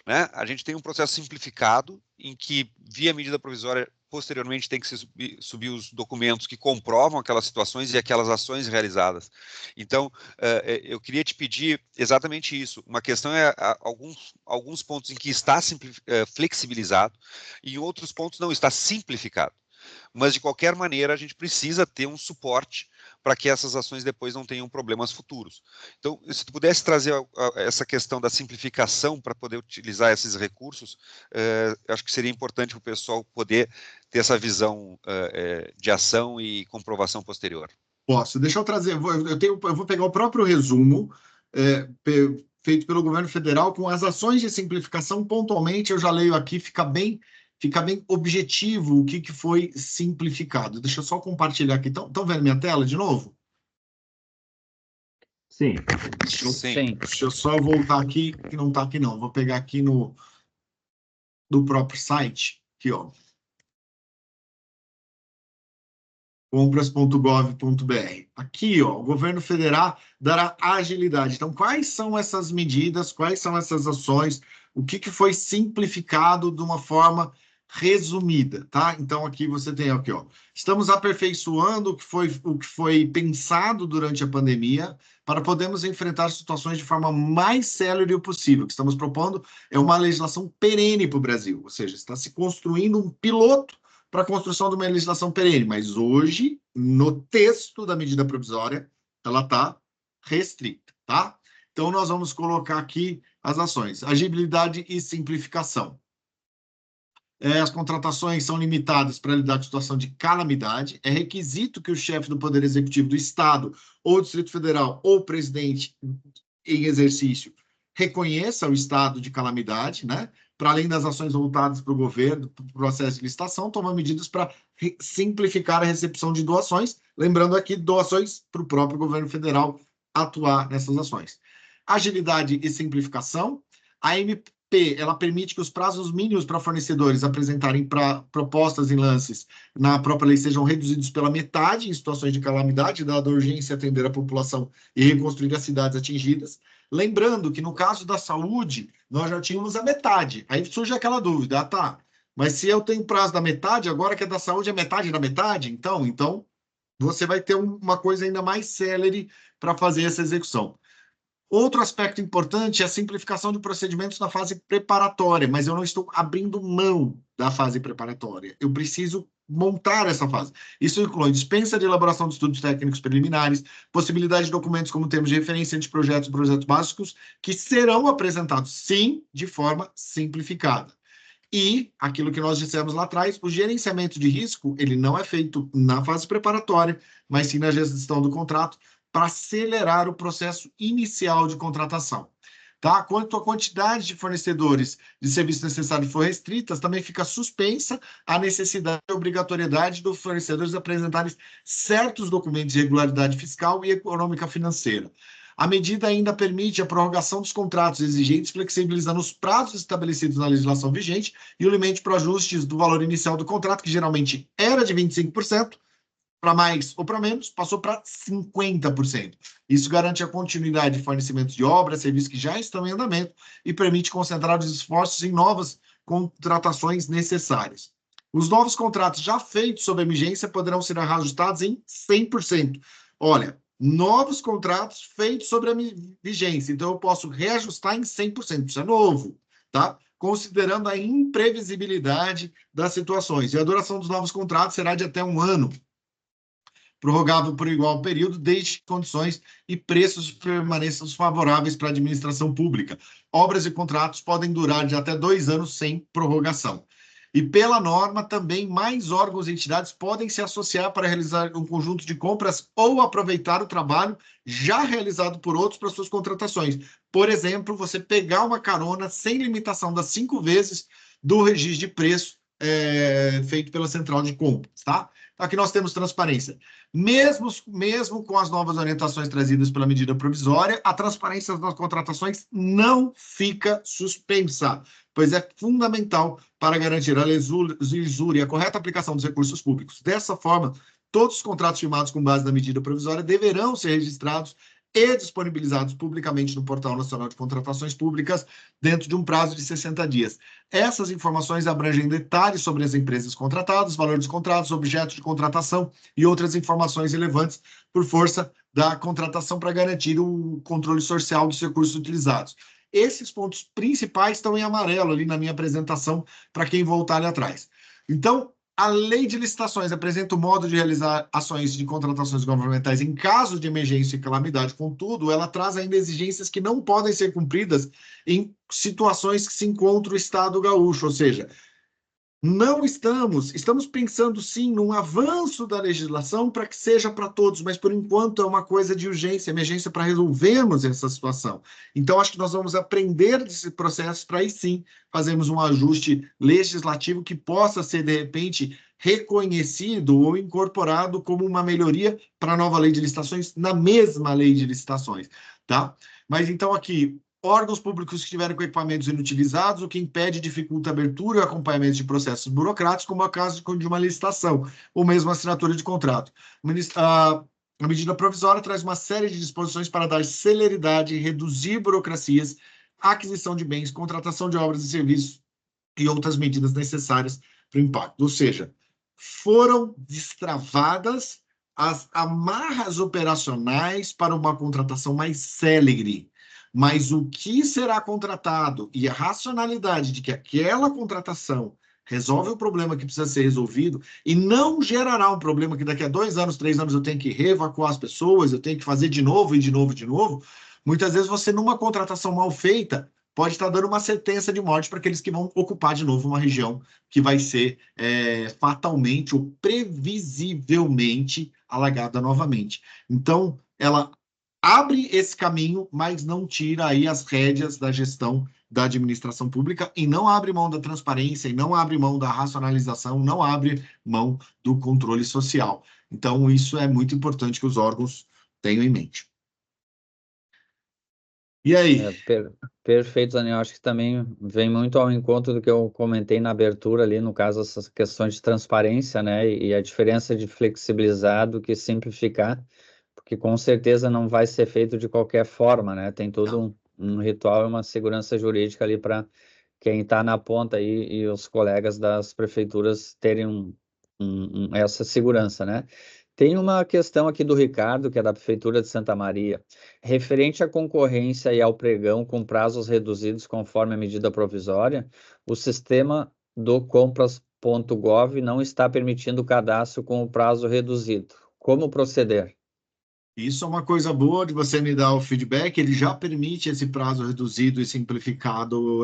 Né? A gente tem um processo simplificado em que, via medida provisória, posteriormente tem que se subir os documentos que comprovam aquelas situações e aquelas ações realizadas. Então, eu queria te pedir exatamente isso. Uma questão é alguns pontos em que está flexibilizado e em outros pontos não está simplificado. Mas, de qualquer maneira, a gente precisa ter um suporte para que essas ações depois não tenham problemas futuros. Então, se tu pudesse trazer essa questão da simplificação para poder utilizar esses recursos, acho que seria importante para o pessoal poder ter essa visão de ação e comprovação posterior. Posso. Deixa eu trazer, eu vou pegar o próprio resumo feito pelo governo federal com as ações de simplificação pontualmente, eu já leio aqui, fica bem objetivo o que foi simplificado. Deixa eu só compartilhar aqui. Estão vendo minha tela de novo? Sim. Deixa eu só voltar aqui, que não está aqui não. Vou pegar aqui no próprio site, aqui, ó. compras.gov.br. Aqui, ó, o governo federal dará agilidade. Então, quais são essas medidas, quais são essas ações, o que foi simplificado de uma forma resumida, tá? Então, aqui você tem, aqui, ó, estamos aperfeiçoando o que foi pensado durante a pandemia para podermos enfrentar situações de forma mais célere possível. O que estamos propondo é uma legislação perene para o Brasil, ou seja, está se construindo um piloto para a construção de uma legislação perene, mas hoje, no texto da medida provisória, ela está restrita, tá? Então, nós vamos colocar aqui as ações. Agilidade e simplificação. As contratações são limitadas para lidar com situação de calamidade. É requisito que o chefe do Poder Executivo do Estado, ou Distrito Federal, ou presidente em exercício, reconheça o estado de calamidade, né? Para além das ações voltadas para o governo, para o processo de licitação, toma medidas para simplificar a recepção de doações, lembrando aqui doações para o próprio governo federal atuar nessas ações. Agilidade e simplificação. A MP, ela permite que os prazos mínimos para fornecedores apresentarem propostas em lances na própria lei sejam reduzidos pela metade em situações de calamidade, dada a urgência atender a população e reconstruir as cidades atingidas. Lembrando que no caso da saúde, nós já tínhamos a metade. Aí surge aquela dúvida, tá, mas se eu tenho prazo da metade, agora que é da saúde é metade da metade, então você vai ter uma coisa ainda mais célere para fazer essa execução. Outro aspecto importante é a simplificação de procedimentos na fase preparatória, mas eu não estou abrindo mão da fase preparatória. Eu preciso montar essa fase. Isso inclui dispensa de elaboração de estudos técnicos preliminares, possibilidade de documentos como termos de referência de projetos básicos, que serão apresentados, sim, de forma simplificada. E, aquilo que nós dissemos lá atrás, o gerenciamento de risco, ele não é feito na fase preparatória, mas sim na gestão do contrato, para acelerar o processo inicial de contratação. Tá? Quanto à quantidade de fornecedores de serviços necessários for restritas, também fica suspensa a necessidade e obrigatoriedade dos fornecedores apresentarem certos documentos de regularidade fiscal e econômica financeira. A medida ainda permite a prorrogação dos contratos exigentes, flexibilizando os prazos estabelecidos na legislação vigente e o limite para ajustes do valor inicial do contrato, que geralmente era de 25%, para mais ou para menos, passou para 50%. Isso garante a continuidade de fornecimento de obras, serviços que já estão em andamento e permite concentrar os esforços em novas contratações necessárias. Os novos contratos já feitos sob emergência poderão ser reajustados em 100%. Olha, novos contratos feitos sobre a vigência. Então, eu posso reajustar em 100%, isso é novo, tá? Considerando a imprevisibilidade das situações. E a duração dos novos contratos será de até 1 ano, prorrogável por igual período, desde que condições e preços permaneçam favoráveis para a administração pública. Obras e contratos podem durar de até 2 anos sem prorrogação. E pela norma, também mais órgãos e entidades podem se associar para realizar um conjunto de compras ou aproveitar o trabalho já realizado por outros para suas contratações. Por exemplo, você pegar uma carona sem limitação das 5 vezes do registro de preço feito pela central de compras, tá? Aqui nós temos transparência. Mesmo com as novas orientações trazidas pela medida provisória, a transparência das contratações não fica suspensa, pois é fundamental para garantir a lisura e a correta aplicação dos recursos públicos. Dessa forma, todos os contratos firmados com base na medida provisória deverão ser registrados e disponibilizados publicamente no Portal Nacional de Contratações Públicas dentro de um prazo de 60 dias. Essas informações abrangem detalhes sobre as empresas contratadas, valor dos contratos, objetos de contratação e outras informações relevantes por força da contratação para garantir o controle social dos recursos utilizados. Esses pontos principais estão em amarelo ali na minha apresentação para quem voltar ali atrás. Então, a lei de licitações apresenta o modo de realizar ações de contratações governamentais em caso de emergência e calamidade. Contudo, ela traz ainda exigências que não podem ser cumpridas em situações que se encontra o Estado gaúcho, ou seja, não estamos pensando sim num avanço da legislação para que seja para todos, mas por enquanto é uma coisa de urgência, emergência para resolvermos essa situação. Então acho que nós vamos aprender desse processo para aí sim fazermos um ajuste legislativo que possa ser de repente reconhecido ou incorporado como uma melhoria para a nova lei de licitações na mesma lei de licitações, tá? Mas então aqui órgãos públicos que estiverem com equipamentos inutilizados, o que impede e dificulta a abertura e acompanhamento de processos burocráticos, como é o caso de uma licitação, ou mesmo assinatura de contrato. A medida provisória traz uma série de disposições para dar celeridade, reduzir burocracias, aquisição de bens, contratação de obras e serviços e outras medidas necessárias para o impacto. Ou seja, foram destravadas as amarras operacionais para uma contratação mais célere. Mas o que será contratado e a racionalidade de que aquela contratação resolve o problema que precisa ser resolvido e não gerará um problema que daqui a 2 anos, 3 anos eu tenho que reevacuar as pessoas, eu tenho que fazer de novo e de novo, de novo. Muitas vezes você, numa contratação mal feita, pode estar dando uma sentença de morte para aqueles que vão ocupar de novo uma região que vai ser fatalmente ou previsivelmente alagada novamente. Então, ela abre esse caminho, mas não tira aí as rédeas da gestão da administração pública e não abre mão da transparência, e não abre mão da racionalização, não abre mão do controle social. Então, isso é muito importante que os órgãos tenham em mente. E aí? Perfeito, Daniel. Acho que também vem muito ao encontro do que eu comentei na abertura ali, no caso, essas questões de transparência, né, e a diferença de flexibilizar do que simplificar, porque com certeza não vai ser feito de qualquer forma, né? Tem todo um ritual e uma segurança jurídica ali para quem está na ponta aí e os colegas das prefeituras terem essa segurança, né? Tem uma questão aqui do Ricardo, que é da Prefeitura de Santa Maria, referente à concorrência e ao pregão com prazos reduzidos conforme a medida provisória, o sistema do compras.gov não está permitindo o cadastro com o prazo reduzido. Como proceder? Isso é uma coisa boa de você me dar o feedback, ele já permite esse prazo reduzido e simplificado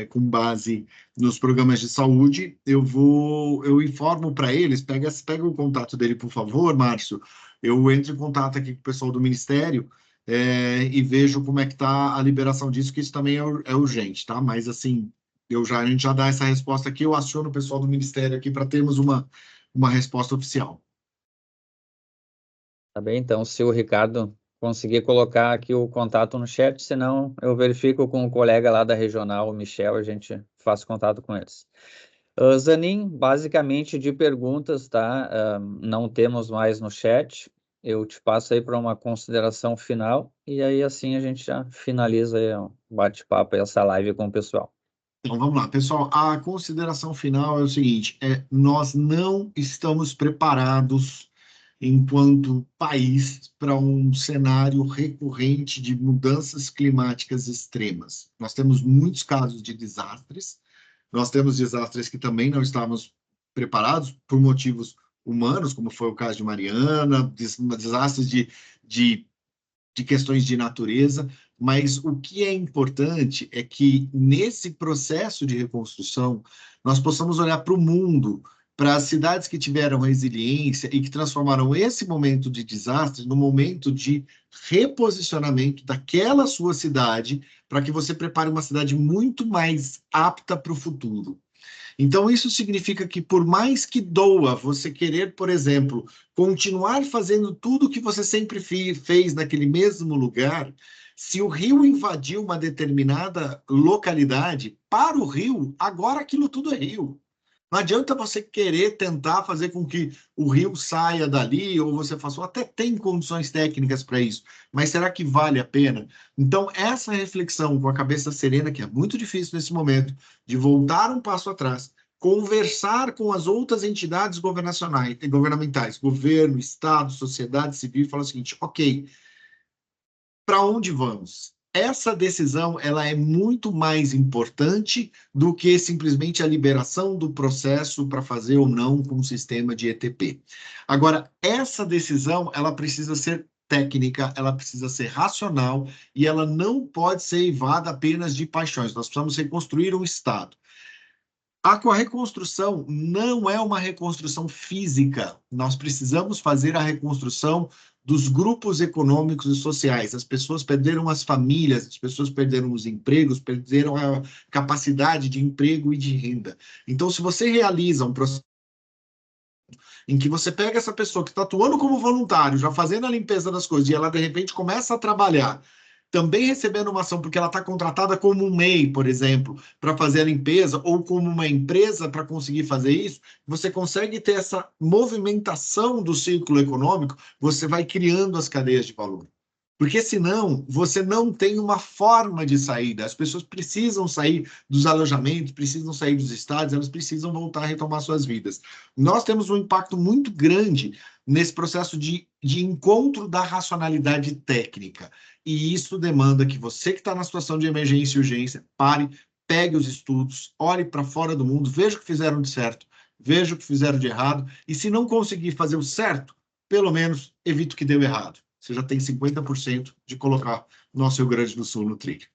com base nos programas de saúde. Eu informo para eles, pega o contato dele, por favor, Márcio. Eu entro em contato aqui com o pessoal do Ministério e vejo como é que está a liberação disso, que isso também é urgente, tá? Mas assim, a gente já dá essa resposta aqui, eu aciono o pessoal do Ministério aqui para termos uma resposta oficial. Tá bem, então, se o Ricardo conseguir colocar aqui o contato no chat, senão eu verifico com o colega lá da regional, o Michel, a gente faz contato com eles. Zanin, basicamente de perguntas, tá? Não temos mais no chat. Eu te passo aí para uma consideração final e aí assim a gente já finaliza o bate-papo e essa live com o pessoal. Então, vamos lá, pessoal. A consideração final é o seguinte: nós não estamos preparados enquanto país, para um cenário recorrente de mudanças climáticas extremas. Nós temos muitos casos de desastres, nós temos desastres que também não estávamos preparados por motivos humanos, como foi o caso de Mariana, desastres de questões de natureza, mas o que é importante é que, nesse processo de reconstrução, nós possamos olhar para o mundo, para as cidades que tiveram resiliência e que transformaram esse momento de desastre no momento de reposicionamento daquela sua cidade, para que você prepare uma cidade muito mais apta para o futuro. Então, isso significa que, por mais que doa você querer, por exemplo, continuar fazendo tudo que você sempre fez naquele mesmo lugar, se o rio invadiu uma determinada localidade, para o rio, agora aquilo tudo é rio. Não adianta você querer tentar fazer com que o rio saia dali, ou você faça, até tem condições técnicas para isso, mas será que vale a pena? Então, essa reflexão com a cabeça serena, que é muito difícil nesse momento, de voltar um passo atrás, conversar com as outras entidades governamentais, governo, Estado, sociedade civil, e falar o seguinte, ok, para onde vamos? Essa decisão ela é muito mais importante do que simplesmente a liberação do processo para fazer ou não com o sistema de ETP. Agora, essa decisão ela precisa ser técnica, ela precisa ser racional e ela não pode ser eivada apenas de paixões. Nós precisamos reconstruir um Estado. A reconstrução não é uma reconstrução física. Nós precisamos fazer a reconstrução dos grupos econômicos e sociais. As pessoas perderam as famílias, as pessoas perderam os empregos, perderam a capacidade de emprego e de renda. Então, se você realiza um processo em que você pega essa pessoa que está atuando como voluntário, já fazendo a limpeza das coisas, e ela, de repente, começa a trabalhar, também recebendo uma ação, porque ela está contratada como um MEI, por exemplo, para fazer a limpeza, ou como uma empresa para conseguir fazer isso, você consegue ter essa movimentação do círculo econômico, você vai criando as cadeias de valor. Porque senão você não tem uma forma de saída. As pessoas precisam sair dos alojamentos, precisam sair dos estádios, elas precisam voltar a retomar suas vidas. Nós temos um impacto muito grande nesse processo de encontro da racionalidade técnica. E isso demanda que você que está na situação de emergência e urgência, pare, pegue os estudos, olhe para fora do mundo, veja o que fizeram de certo, veja o que fizeram de errado, e se não conseguir fazer o certo, pelo menos evite o que deu errado. Você já tem 50% de colocar nosso Rio Grande do Sul no trilho.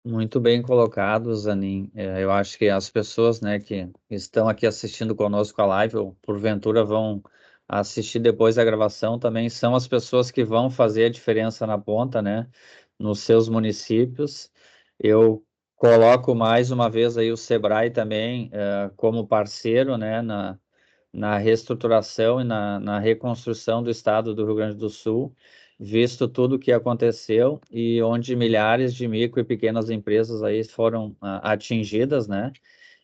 Muito bem colocado, Zanin. Eu acho que as pessoas, né, que estão aqui assistindo conosco a live, ou porventura vão assistir depois da gravação, também são as pessoas que vão fazer a diferença na ponta, né, nos seus municípios. Eu coloco mais uma vez aí o Sebrae também como parceiro, né, na reestruturação e na reconstrução do estado do Rio Grande do Sul, visto tudo o que aconteceu e onde milhares de micro e pequenas empresas aí foram atingidas, né?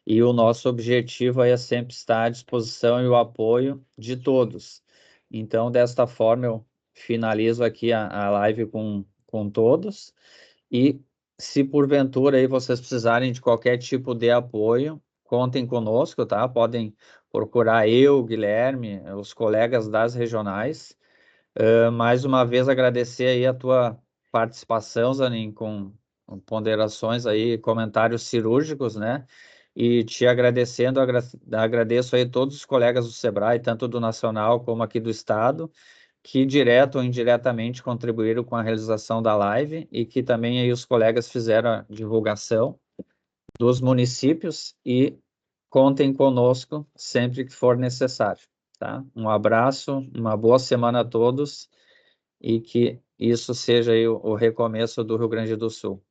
E o nosso objetivo aí é sempre estar à disposição e o apoio de todos. Então, desta forma, eu finalizo aqui a live com todos e se porventura aí vocês precisarem de qualquer tipo de apoio, contem conosco, tá? Podem procurar eu, Guilherme, os colegas das regionais. Mais uma vez agradecer aí a tua participação, Zanin, com ponderações aí, comentários cirúrgicos, né? E te agradecendo, agradeço aí todos os colegas do Sebrae, tanto do Nacional como aqui do Estado, que direto ou indiretamente contribuíram com a realização da live e que também aí os colegas fizeram a divulgação dos municípios e contem conosco sempre que for necessário, tá? Um abraço, uma boa semana a todos e que isso seja aí o recomeço do Rio Grande do Sul.